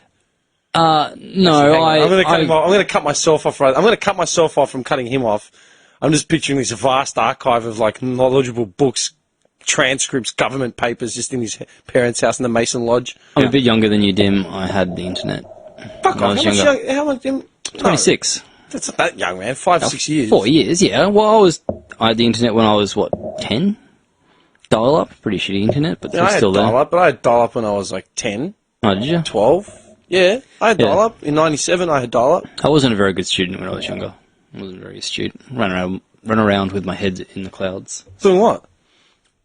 No, I'm going to cut myself off. Right, I'm going to cut myself off from cutting him off. I'm just picturing this vast archive of like knowledgeable books, transcripts, government papers, just in his parents' house in the Mason Lodge. I'm a bit younger than you, Dim. I had the internet. Fuck when I off! was younger. How long? 26. That's not that young, man. 5-6 years. 4 years, yeah. Well, I had the internet when I was, 10? Dial-up? Pretty shitty internet, but Yeah, I it's had still there. dial-up, but I had dial-up when I was like 10, Oh, did you? 12. Yeah, I had Yeah. dial-up. In 97, I had dial-up. I wasn't a very good student when I was younger. I wasn't very astute. Run around with my head in the clouds. Doing what?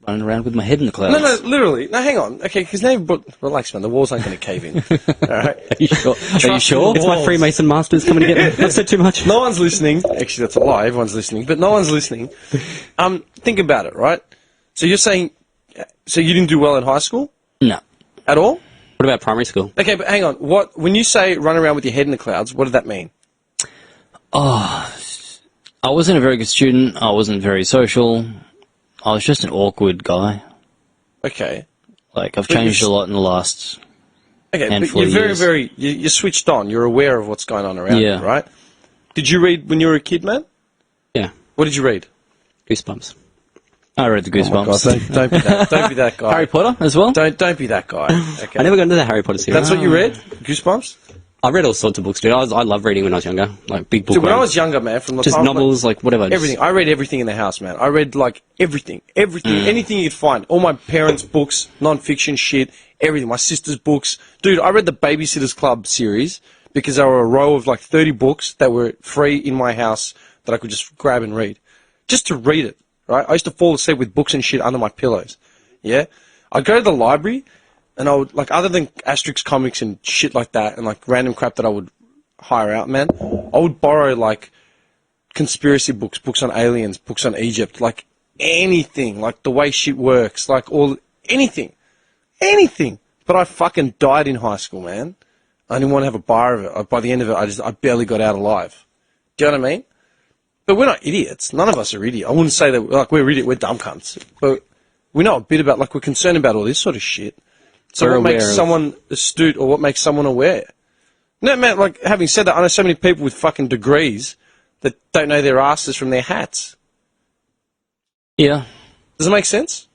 Running around with my head in the clouds. No, literally. No, hang on. Okay, because now, relax, man. The walls aren't going to cave in. All right? Are you sure? Are you sure? It's my Freemason masters coming to get me. I've said too much. No one's listening. Actually, that's a lie. Everyone's listening, but no one's listening. Think about it, right? So you're saying, so you didn't do well in high school No. at all? What about primary school? Okay, but hang on. When you say run around with your head in the clouds, what did that mean? I wasn't a very good student. I wasn't very social. I was just an awkward guy. Okay. Like, I've But changed you're a lot in the last... Okay, but handful you're of very, years. very... You're switched on. You're aware of what's going on around Yeah. you, right? Did you read when you were a kid, man? Yeah. What did you read? Goosebumps. I read the Oh my God, Goosebumps. don't be that. Don't be that guy. Harry Potter as well? Don't be that guy. Okay. I never got into the Harry Potter series. That's what you read? Goosebumps? I read all sorts of books, dude. I love reading when I was younger. Like, big book So when I ones. was younger, man, from the Just time novels, like, whatever. just- everything. I read everything in the house, man. I read like everything, anything you could find. All my parents' books, non-fiction shit, everything. My sister's books, dude. I read the Babysitters Club series because there were a row of like 30 books that were free in my house that I could just grab and read, just to read it. Right? I used to fall asleep with books and shit under my pillows. Yeah, I'd go to the library, and I would like other than Asterix comics and shit like that, and like random crap that I would hire out, man. I would borrow like conspiracy books, books on aliens, books on Egypt, like anything, like the way shit works, like anything. But I fucking died in high school, man. I didn't want to have a bar of it. By the end of it, I barely got out alive. Do you know what I mean? But we're not idiots. None of us are idiots. I wouldn't say that like we're idiots. We're dumb cunts. But we know a bit about like we're concerned about all this sort of shit. So We're what makes aware of- someone astute or what makes someone aware? No, man, like, having said that, I know so many people with fucking degrees that don't know their asses from their hats. Yeah. Does it make sense?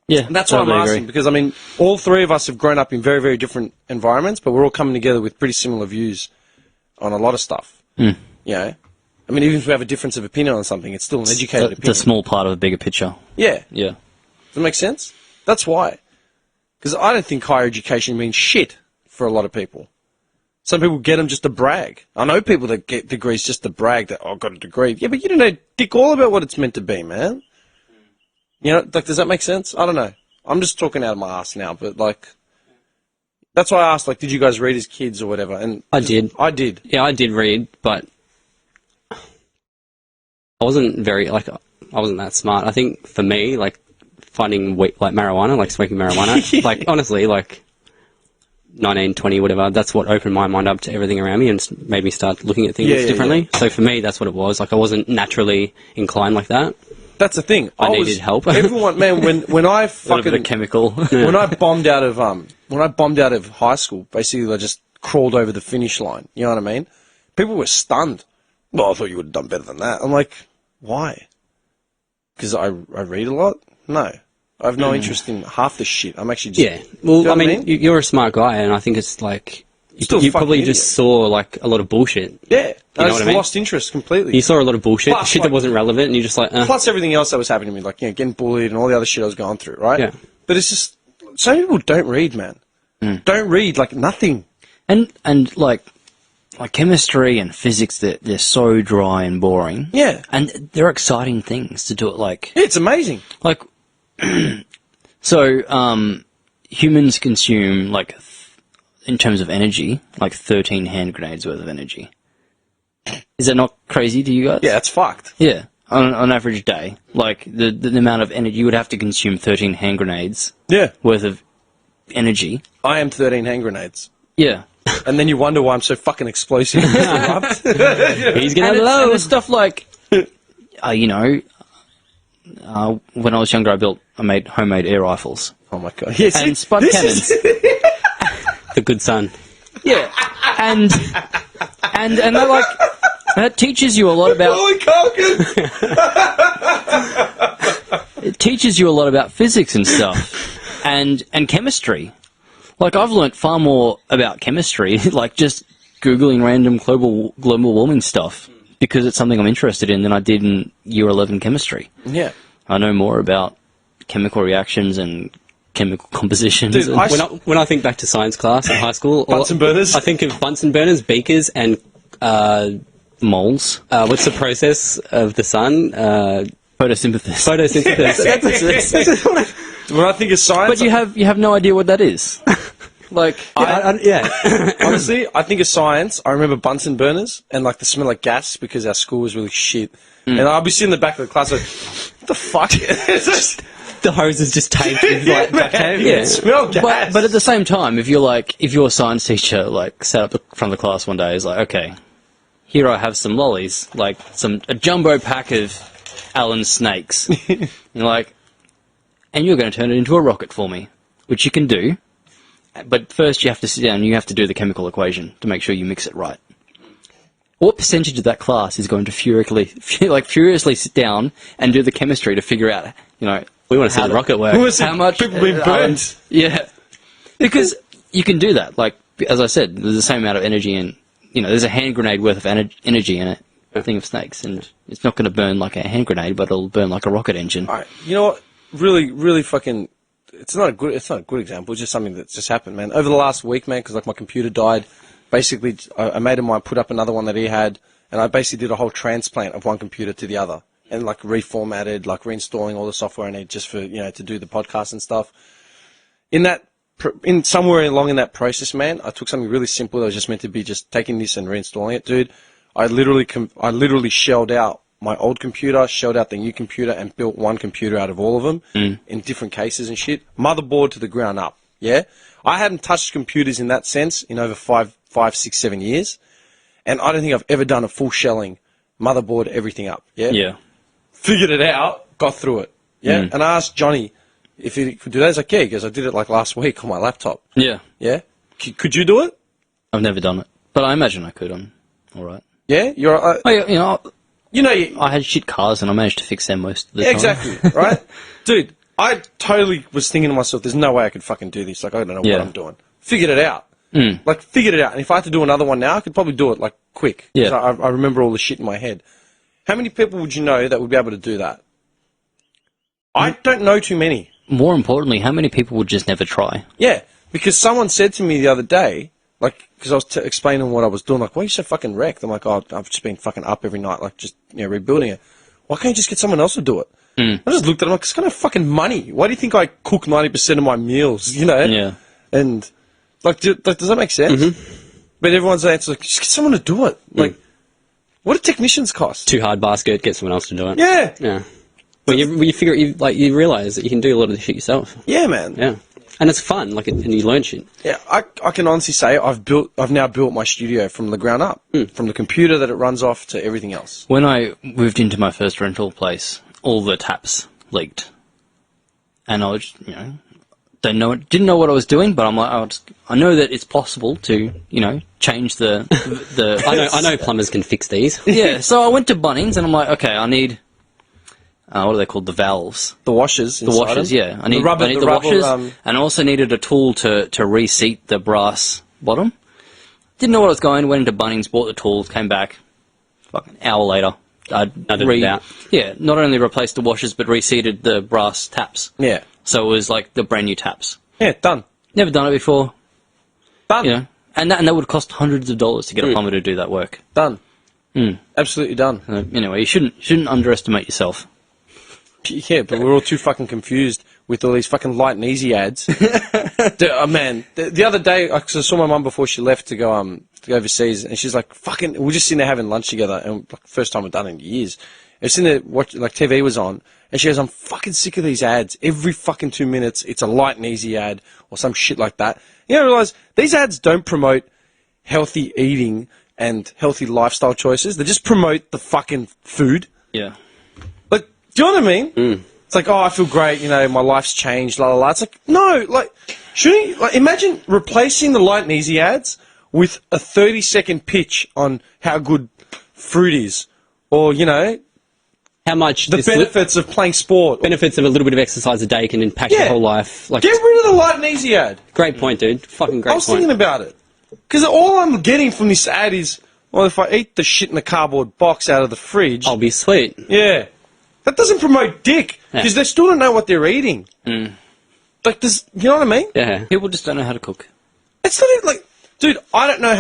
Yeah. And that's why I'm totally asking, agree. because, I mean, all three of us have grown up in very, very different environments, but we're all coming together with pretty similar views on a lot of stuff. You know? I mean, even if we have a difference of opinion on something, it's still an educated It's opinion. a small part of a bigger picture. Yeah. Yeah. Does it make sense? That's why. Because I don't think higher education means shit for a lot of people. Some people get them just to brag. I know people that get degrees just to brag that, oh, I got a degree. Yeah, but you don't know dick all about what it's meant to be, man. You know, like, does that make sense? I don't know. I'm just talking out of my ass now, but, like, that's why I asked, like, did you guys read as kids or whatever? And I did. I did. Yeah, I did read, but I wasn't very, like, I wasn't that smart. I think for me, like, finding weed, like marijuana, like smoking marijuana, like, honestly, like, 19, 20, whatever, that's what opened my mind up to everything around me and made me start looking at things Yeah, yeah, differently. So for me, that's what it was. Like, I wasn't naturally inclined like that. That's the thing. I needed help. Everyone, man, when I A little bit fucking... of chemical. when I bombed out of high school, basically I just crawled over the finish line. You know what I mean? People were stunned. Well, I thought you would have done better than that. I'm like, why? Because I read a lot? No. I have no interest in half the shit. I'm actually just... Yeah. Well, you know I what mean, you're a smart guy, and I think it's like, Still you a fucking probably idiot. just saw, like, a lot of bullshit. Yeah. I know just what I mean? lost interest completely. You saw a lot of bullshit, Plus, shit like- that wasn't relevant, and you're just like, Plus everything else that was happening to me, like, you know, getting bullied and all the other shit I was going through, right? Yeah. But it's just... Some people don't read, man. Don't read, like, nothing. And like chemistry and physics, they're so dry and boring. Yeah. And they're exciting things to do it like... Yeah, it's amazing. Like, so, humans consume, like, in terms of energy, like 13 hand grenades worth of energy. Is that not crazy to you guys? Yeah, it's fucked. Yeah. On an average day, like, the amount of energy, you would have to consume 13 hand grenades Yeah. worth of energy. I am 13 hand grenades. Yeah. And then you wonder why I'm so fucking explosive. he's gonna And low. it's stuff like, you know, when I was younger, I made homemade air rifles. Oh my god. Yes, And spud cannons. The good son. Yeah. And that, like, that teaches you a lot about... Holy Culkin! It teaches you a lot about physics and stuff, and chemistry. Like, I've learnt far more about chemistry, like just Googling random global warming stuff, because it's something I'm interested in, than I did in Year 11 chemistry. Yeah. I know more about chemical reactions and chemical compositions. Dude, and, When I think back to science class in high school, Bunsen burners? I think of Bunsen burners, beakers, and moles. what's the process of the sun? Photosynthesis. Photosynthesis. When I think of science, But you have no idea what that is. Like, Yeah. honestly, I think of science. I remember Bunsen burners and like the smell of gas because our school was really shit. And I'll be sitting in the back of the class like, what the fuck? It's just, The hose is just taped with like duct tape. yeah, smell gas. but at the same time, if your science teacher like sat up in front of the class one day, is like, okay, here I have some lollies, like a jumbo pack of Allen snakes. You're like, and you're going to turn it into a rocket for me, which you can do. But first you have to sit down and you have to do the chemical equation to make sure you mix it right. What percentage of that class is going to furiously sit down and do the chemistry to figure out, we want to see the rocket work. How much people being burned? Yeah. Because you can do that. Like, as I said, there's the same amount of energy in, there's a hand grenade worth of energy in a thing of snakes, and it's not going to burn like a hand grenade, but it'll burn like a rocket engine. All right. You know what? Really, really fucking... It's not a good example. It's just something that's just happened, man. Over the last week, man, because my computer died, basically a mate of mine put up another one that he had, and I basically did a whole transplant of one computer to the other, and reformatted, reinstalling all the software I need just for to do the podcast and stuff. In somewhere along in that process, man, I took something really simple that was just meant to be just taking this and reinstalling it, dude. I literally shelled out my old computer, shelled out the new computer, and built one computer out of all of them in different cases and shit. Motherboard to the ground up, yeah? I hadn't touched computers in that sense in over 5, 6, 7 years, and I don't think I've ever done a full shelling, motherboard, everything up, yeah? Yeah. Figured it out, got through it, yeah? And I asked Johnny if he could do that. He's like, yeah, because I did it last week on my laptop. Yeah. Yeah? Could you do it? I've never done it, but I imagine I could. I'm all right. Yeah? You're... I had shit cars and I managed to fix them most of the time. Exactly, right? Dude, I totally was thinking to myself, there's no way I could fucking do this. I don't know what I'm doing. Figured it out. Figured it out. And if I had to do another one now, I could probably do it, quick. Yeah. I remember all the shit in my head. How many people would you know that would be able to do that? I don't know too many. More importantly, how many people would just never try? Yeah, because someone said to me the other day, because I was explaining what I was doing, why are you so fucking wrecked? I'm like, oh, I've just been fucking up every night, rebuilding it. Why can't you just get someone else to do it? I just looked at him it's kind of fucking money. Why do you think I cook 90% of my meals, Yeah. And, does that make sense? But everyone's answer just get someone to do it. What do technicians cost? Too hard basket, get someone else to do it. Yeah. Yeah. Well, you realise that you can do a lot of the shit yourself. Yeah, man. Yeah. And it's fun, and you learn shit. Yeah, I can honestly say I've now built my studio from the ground up, from the computer that it runs off to everything else. When I moved into my first rental place, all the taps leaked, and I was, didn't know what I was doing, but I'm like, I know that it's possible to, change the. I know plumbers can fix these. Yeah, so I went to Bunnings and I'm like, okay, I need. What are they called? The valves. The washers. The washers, them. yeah. I need the washers, and I also needed a tool to reseat the brass bottom. Didn't know what I was going. Went into Bunnings, bought the tools, came back. Fucking hour later, not only replaced the washers but reseated the brass taps. Yeah. So it was like the brand new taps. Yeah, done. Never done it before. Done. And that would cost hundreds of dollars to get a plumber to do that work. Done. Absolutely done. Anyway, you shouldn't underestimate yourself. Yeah, but we're all too fucking confused with all these fucking light and easy ads. Man, the other day, I saw my mum before she left to go overseas, and she's like, fucking, we're just sitting there having lunch together, and first time we've done it in years. And sitting there, TV was on, and she goes, I'm fucking sick of these ads. Every fucking 2 minutes, it's a light and easy ad, or some shit like that. You know, I realise, these ads don't promote healthy eating and healthy lifestyle choices. They just promote the fucking food. Yeah. Do you know what I mean? It's like, oh, I feel great, my life's changed, la la la. It's like, no, shouldn't you, imagine replacing the light and easy ads with a 30-second pitch on how good fruit is, or, how much the benefits of playing sport. Benefits of a little bit of exercise a day can impact your whole life. Get rid of the light and easy ad. Great point, dude. Fucking great point. I was thinking about it. Because all I'm getting from this ad is, well, if I eat the shit in the cardboard box out of the fridge... I'll be sweet. Yeah. That doesn't promote dick, because they still don't know what they're eating. You know what I mean? Yeah. People just don't know how to cook. It's not even dude, I didn't know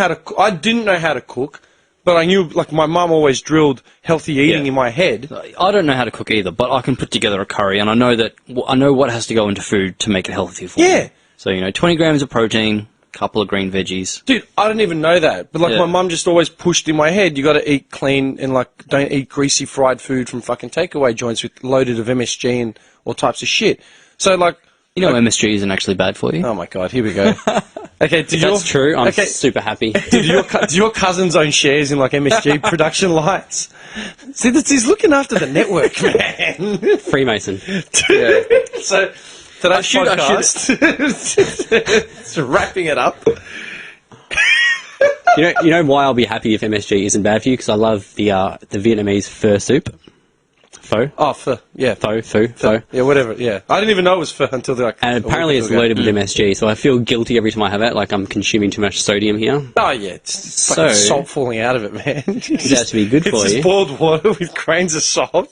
how to cook, but I knew, my mum always drilled healthy eating in my head. I don't know how to cook either, but I can put together a curry, and I know what has to go into food to make it healthy for me. Yeah. So, 20 grams of protein, couple of green veggies. Dude, I didn't even know that. But, my mum just always pushed in my head, you got to eat clean and, don't eat greasy fried food from fucking takeaway joints loaded of MSG and all types of shit. So, You know, MSG isn't actually bad for you. Oh my god, here we go. Okay, That's true. I'm super happy. Do your cousins own shares in like MSG production lights? See, he's looking after the network, man. Freemason. Yeah. So today's podcast, it's wrapping it up. You know why I'll be happy if MSG isn't bad for you? Because I love the Vietnamese pho soup. Pho? Oh, pho. Yeah. Pho. Yeah, whatever. Yeah. I didn't even know it was pho until like. And apparently it's loaded with MSG, so I feel guilty every time I have it, like I'm consuming too much sodium here. Oh, yeah. It's fucking salt falling out of it, man. It's has to be good for It's you. just boiled water with grains of salt.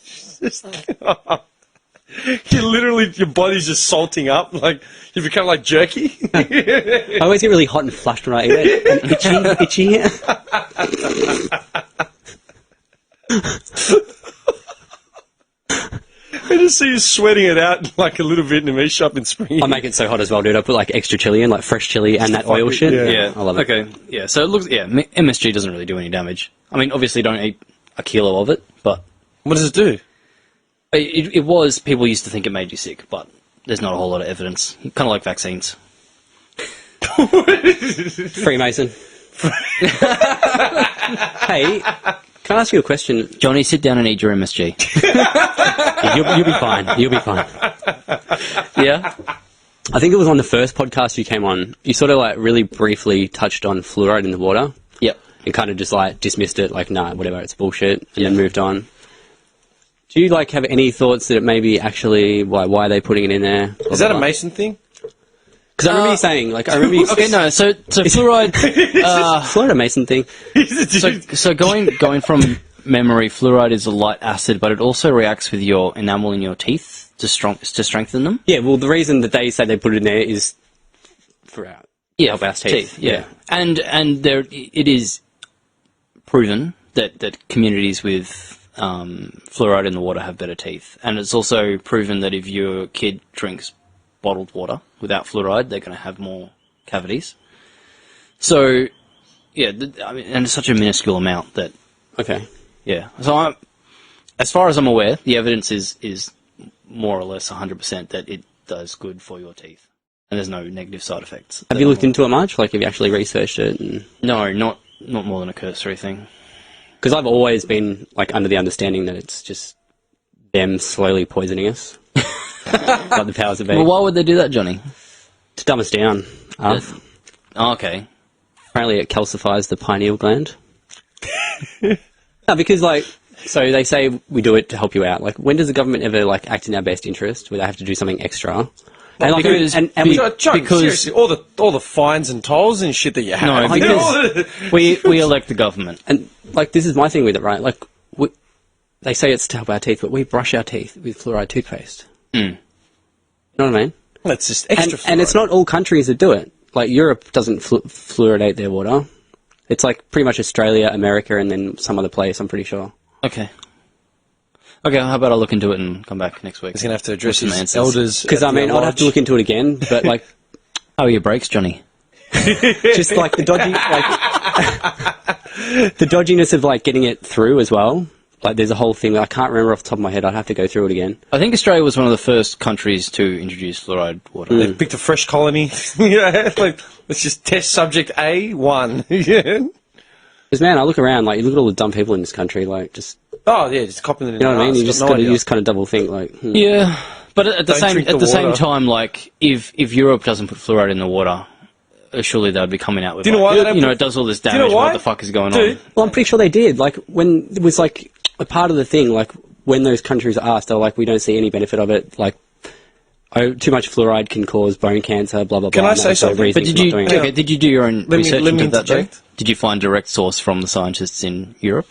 You literally, your body's just salting up. Like, you become like jerky. I always get really hot and flushed when I eat it. I'm itchy. I just see you sweating it out like a little Vietnamese shop in spring. I make it so hot as well, dude. I put like extra chili in, like fresh chili and that oil shit. Yeah. I love it. Okay. Yeah. So it looks. Yeah. MSG doesn't really do any damage. I mean, obviously, don't eat a kilo of it, but What does it do? it was. People used to think it made you sick, but there's not a whole lot of evidence. Kind of like vaccines. Freemason. Hey, can I ask you a question? Johnny, sit down and eat your MSG. You'll be fine. You'll be fine. Yeah. I think it was on the first podcast you came on. You sort of like really briefly touched on fluoride in the water. Yep. And kind of just like dismissed it, like nah, whatever, it's bullshit, and then moved on. Do you like have any thoughts that it may be actually why are they putting it in there? Is that a Mason thing? Because I remember you saying like I remember you. Okay. No. So fluoride. Fluoride a Mason thing. So going from memory, fluoride is a light acid, but it also reacts with your enamel in your teeth to strengthen them. Yeah. Well, the reason that they say they put it in there is for our help our teeth. Yeah. And there it is proven that communities with fluoride in the water have better teeth, and it's also proven that if your kid drinks bottled water without fluoride, they're going to have more cavities. So, yeah, I mean, and it's such a minuscule amount that. Okay. Yeah. So, as far as I'm aware, the evidence is more or less 100% that it does good for your teeth, and there's no negative side effects. Have you looked into it much? Like, have you actually researched it? And... No, not more than a cursory thing. Because I've always been like under the understanding that it's just them slowly poisoning us, like the powers that be. Well, why would they do that, Johnny? To dumb us down. Oh, okay. Apparently, it calcifies the pineal gland. No, because like, so they say we do it to help you out. Like, when does the government ever like act in our best interest, where they have to do something extra? And like, because seriously, all the fines and tolls and shit that you have. No, because we elect the government. And like, this is my thing with it, right? Like, they say it's to help our teeth, but we brush our teeth with fluoride toothpaste. You know what I mean? That's just extra. And it's not all countries that do it. Like, Europe doesn't fluoridate their water. It's like pretty much Australia, America, and then some other place, I'm pretty sure. Okay. Okay, how about I look into it and come back next week? He's gonna have to address With some his answers. elders. Because I mean, I'd have to look into it again, but like, How are your brakes, Johnny? just like the dodgy, like the dodginess of like getting it through as well. Like, there's a whole thing that I can't remember off the top of my head. I'd have to go through it again. I think Australia was one of the first countries to introduce fluoride water. They picked a fresh colony. Yeah, like let's just test subject A1. Yeah. Because man, I look around, like you look at all the dumb people in this country, like just Oh yeah, just copying it. you know what I mean. You just kind of double think, like Yeah, but at the Don't drink the same water. time, like if Europe doesn't put fluoride in the water, surely they'd be coming out with. Do you know why they don't it does all this you know damage. why? What the fuck is going Dude. on? Well, I'm pretty sure they did. Like, when it was, like, a part of the thing, like, when those countries are asked, they're like, we don't see any benefit of it. Like, too much fluoride can cause bone cancer, blah, blah, blah. Can I and say that's the something? reason But did for not you doing it. did you do your own research let me into that? Though? interject. Did you find direct source from the scientists in Europe?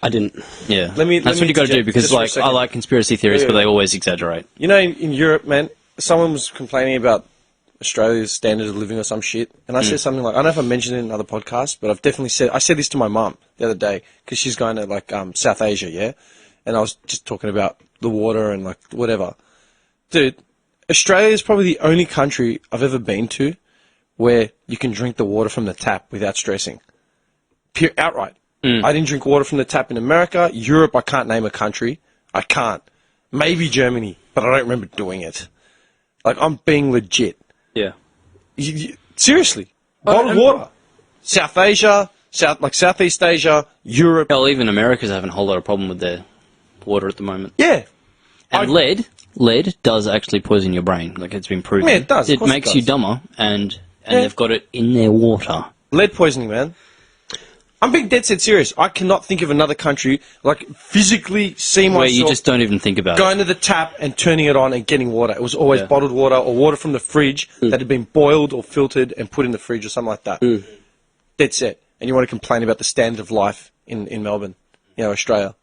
I didn't. Yeah, Let me that's what you got to do interject because just for a like I second. like conspiracy theories, Yeah, but yeah. they always exaggerate. You know, in Europe, man, someone was complaining about Australia's standard of living or some shit, and I said something like, I don't know if I mentioned it in another podcast, but I've definitely said, I said this to my mum the other day because she's going to like South Asia, yeah, and I was just talking about the water and like whatever. Dude, Australia is probably the only country I've ever been to where you can drink the water from the tap without stressing. Pure outright. I didn't drink water from the tap in America. Europe, I can't name a country. I can't. Maybe Germany, but I don't remember doing it. Like, I'm being legit. Yeah. Seriously. Bottled water. South Asia, Southeast Asia, Europe. Hell, even America's having a whole lot of problem with their water at the moment. Yeah. And lead does actually poison your brain. Like, it's been proven. Yeah, it does. Of It course makes it you does. dumber, and they've got it in their water. Lead poisoning, man. I'm being dead set serious. I cannot think of another country, like, physically see myself Where you just don't even think about going to the tap and turning it on and getting water. It was always Yeah. bottled water or water from the fridge that had been boiled or filtered and put in the fridge or something like that. Dead set. And you want to complain about the standard of life in Melbourne, Australia,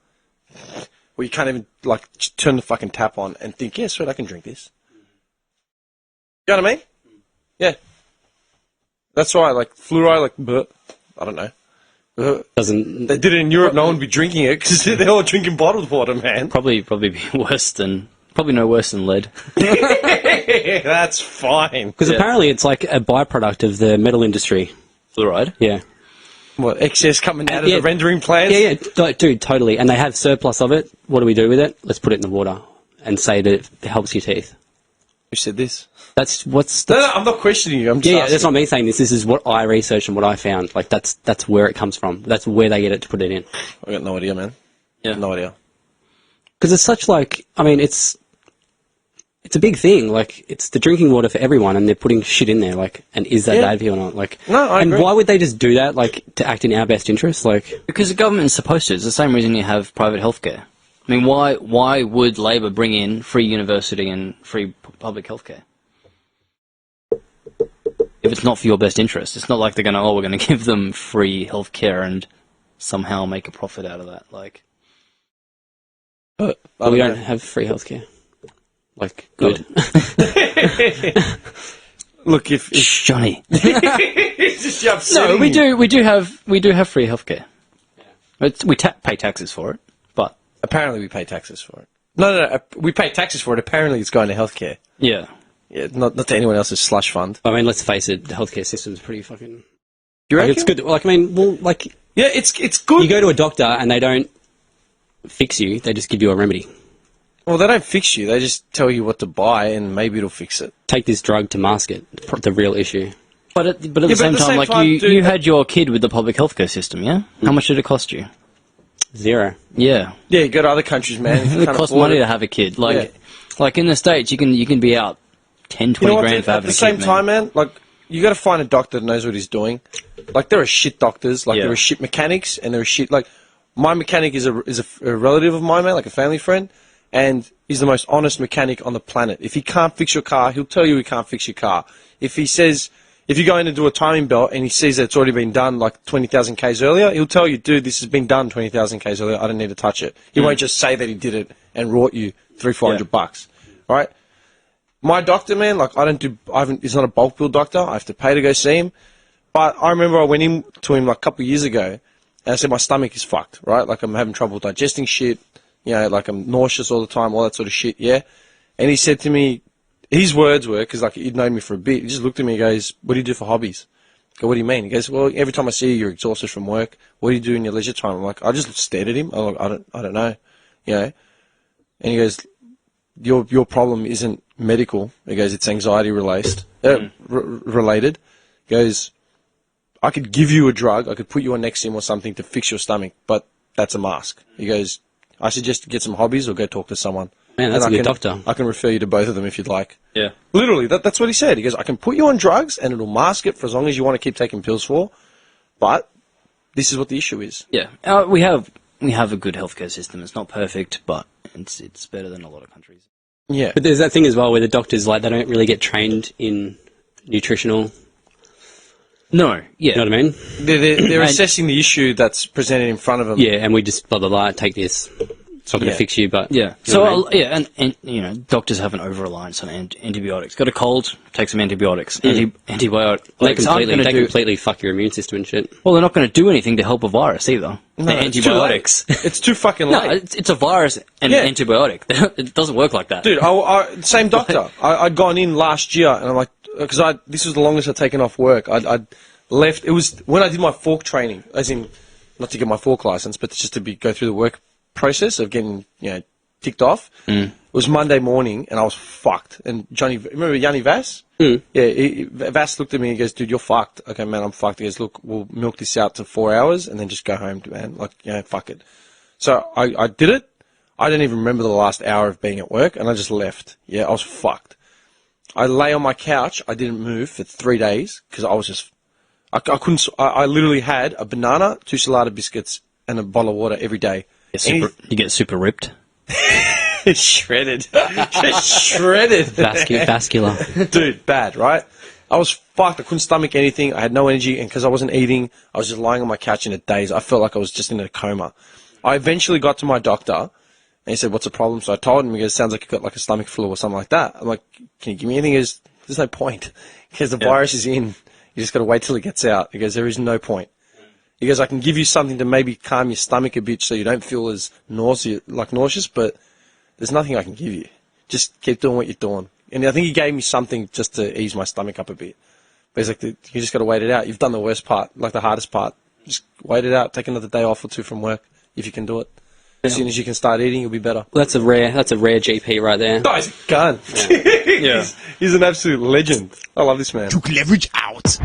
where you can't even, like, turn the fucking tap on and think, yeah, sweet, I can drink this. You know what I mean? Yeah. That's why, like, fluoride, like, bleh, I don't know. Doesn't They did it in Europe, no one would be drinking it because they're all drinking bottled water, man. Probably be worse than... Probably no worse than lead. That's fine. because apparently it's like a byproduct of the metal industry. Fluoride? Yeah. What, excess coming out of Yeah. the rendering plants? Yeah, dude, totally. And they have surplus of it. What do we do with it? Let's put it in the water and say that it helps your teeth. Who said this? That's what's. No, I'm not questioning you. I'm just Yeah, asking. that's not me saying this. This is what I researched and what I found. Like that's where it comes from. That's where they get it to put it in. I got no idea, man. Yeah. No idea. Because it's such like, I mean, it's a big thing. Like it's the drinking water for everyone, and they're putting shit in there. Like, and is that Yeah. bad for you or not? Like, No, I and agree. why would they just do that? Like to act in our best interest? Like, Because the government's supposed to. It's the same reason you have private healthcare. I mean, why would Labor bring in free university and free public healthcare? If it's not for your best interest, it's not like we're going to give them free healthcare and somehow make a profit out of that. Like, But we don't have free healthcare. Like, good. Look, if shh, Johnny. it's just you No, upsetting we me. do. We do have free healthcare. We pay taxes for it, but Apparently, we pay taxes for it. No. We pay taxes for it. Apparently, it's going to healthcare. yeah. Yeah, not to anyone else's slush fund. I mean, let's face it, the healthcare system's pretty fucking. You Like, reckon? it's good. Like, I mean, well, like Yeah, it's good. you go to a doctor and they don't fix you; they just give you a remedy. Well, they don't fix you. They just tell you what to buy, and maybe it'll fix it. Take this drug to mask it. The real issue. But at the same time, like you had your kid with the public healthcare system, yeah? How much did it cost you? Zero. Yeah. Yeah, you go to other countries, man. If you It can't costs afford money it. to have a kid. Like, Yeah. like in the States, you can be out 10, 20 You know what, grand dude, for at having the a same kid, time, man, like, you got to find a doctor that knows what he's doing. Like, there are shit doctors, like, Yeah. there are shit mechanics, and there are shit, like, my mechanic is a relative of mine, man, like a family friend, and he's the most honest mechanic on the planet. If he can't fix your car, he'll tell you he can't fix your car. If he says, if you go in to do a timing belt and he sees that it's already been done like 20,000 Ks earlier, he'll tell you, dude, this has been done 20,000 Ks earlier, I don't need to touch it. He won't just say that he did it and wrought you $300-400, right? My doctor, man, like, he's not a bulk bill doctor. I have to pay to go see him. But I remember I went in to him like a couple of years ago, and I said my stomach is fucked, right? Like, I'm having trouble digesting shit, like I'm nauseous all the time, all that sort of shit, yeah? And he said to me, his words were, because like he'd known me for a bit, he just looked at me and goes, what do you do for hobbies? I go, what do you mean? He goes, well, every time I see you, you're exhausted from work. What do you do in your leisure time? I'm like, I just stared at him. I'm like, I don't know, And he goes, your problem isn't medical. He goes, it's anxiety related. Related. He goes, I could give you a drug, I could put you on Nexium or something to fix your stomach, but that's a mask. He goes, I suggest get some hobbies or go talk to someone. Man, that's And a good doctor. I can refer you to both of them if you'd like. Yeah. Literally, that's what he said. He goes, I can put you on drugs and it'll mask it for as long as you want to keep taking pills for, but this is what the issue is. Yeah. We have a good healthcare system. It's not perfect, but it's better than a lot of countries. Yeah. But there's that thing as well where the doctors, like, they don't really get trained in nutritional. No. Yeah. You know what I mean? They're assessing the issue that's presented in front of them. Yeah, and we just blah blah blah. Take this. It's not going to Yeah. fix you, but Yeah. You know what I mean? And doctors have an over-reliance on antibiotics. Got a cold, take some antibiotics. Antibiotics They aren't completely, going to they do. completely fuck your immune system and shit. Well, they're not going to do anything to help a virus either. No, The it's too late. antibiotics. It's too fucking No, late. it's a virus and Yeah. an antibiotic. It doesn't work like that. Dude, same doctor. I'd gone in last year, and I'm like, because this was the longest I'd taken off work. I'd left. It was when I did my fork training, as in not to get my fork license, but just to go through the work process of getting ticked off. It was Monday morning, and I was fucked. And Johnny, remember Yanni Vass? Mm. Yeah, Vass looked at me and he goes, dude, you're fucked. Okay, man, I'm fucked. He goes, look, we'll milk this out to 4 hours and then just go home, man. Like, fuck it. So I did it. I didn't even remember the last hour of being at work, and I just left. Yeah, I was fucked. I lay on my couch. I didn't move for 3 days because I was just... I couldn't... I literally had a banana, 2 salada biscuits, and a bottle of water every day. You get super ripped. Shredded. Just shredded. Vascular. Dude, bad, right? I was fucked. I couldn't stomach anything. I had no energy, and because I wasn't eating, I was just lying on my couch in a daze. I felt like I was just in a coma. I eventually got to my doctor, and he said, what's the problem? So I told him, he goes, sounds like you got like a stomach flu or something like that. I'm like, can you give me anything? He goes, there's no point, because the virus is in. You just got to wait till it gets out. He goes, there is no point. He goes, I can give you something to maybe calm your stomach a bit so you don't feel as nauseous, but there's nothing I can give you. Just keep doing what you're doing. And I think he gave me something just to ease my stomach up a bit. But he's like, you just got to wait it out. You've done the worst part, like the hardest part. Just wait it out. Take another day off or 2 from work if you can do it. As soon as you can start eating, you'll be better. Well, that's a rare GP right there. Guy's a gun. Yeah. He's an absolute legend. I love this man. Took leverage out.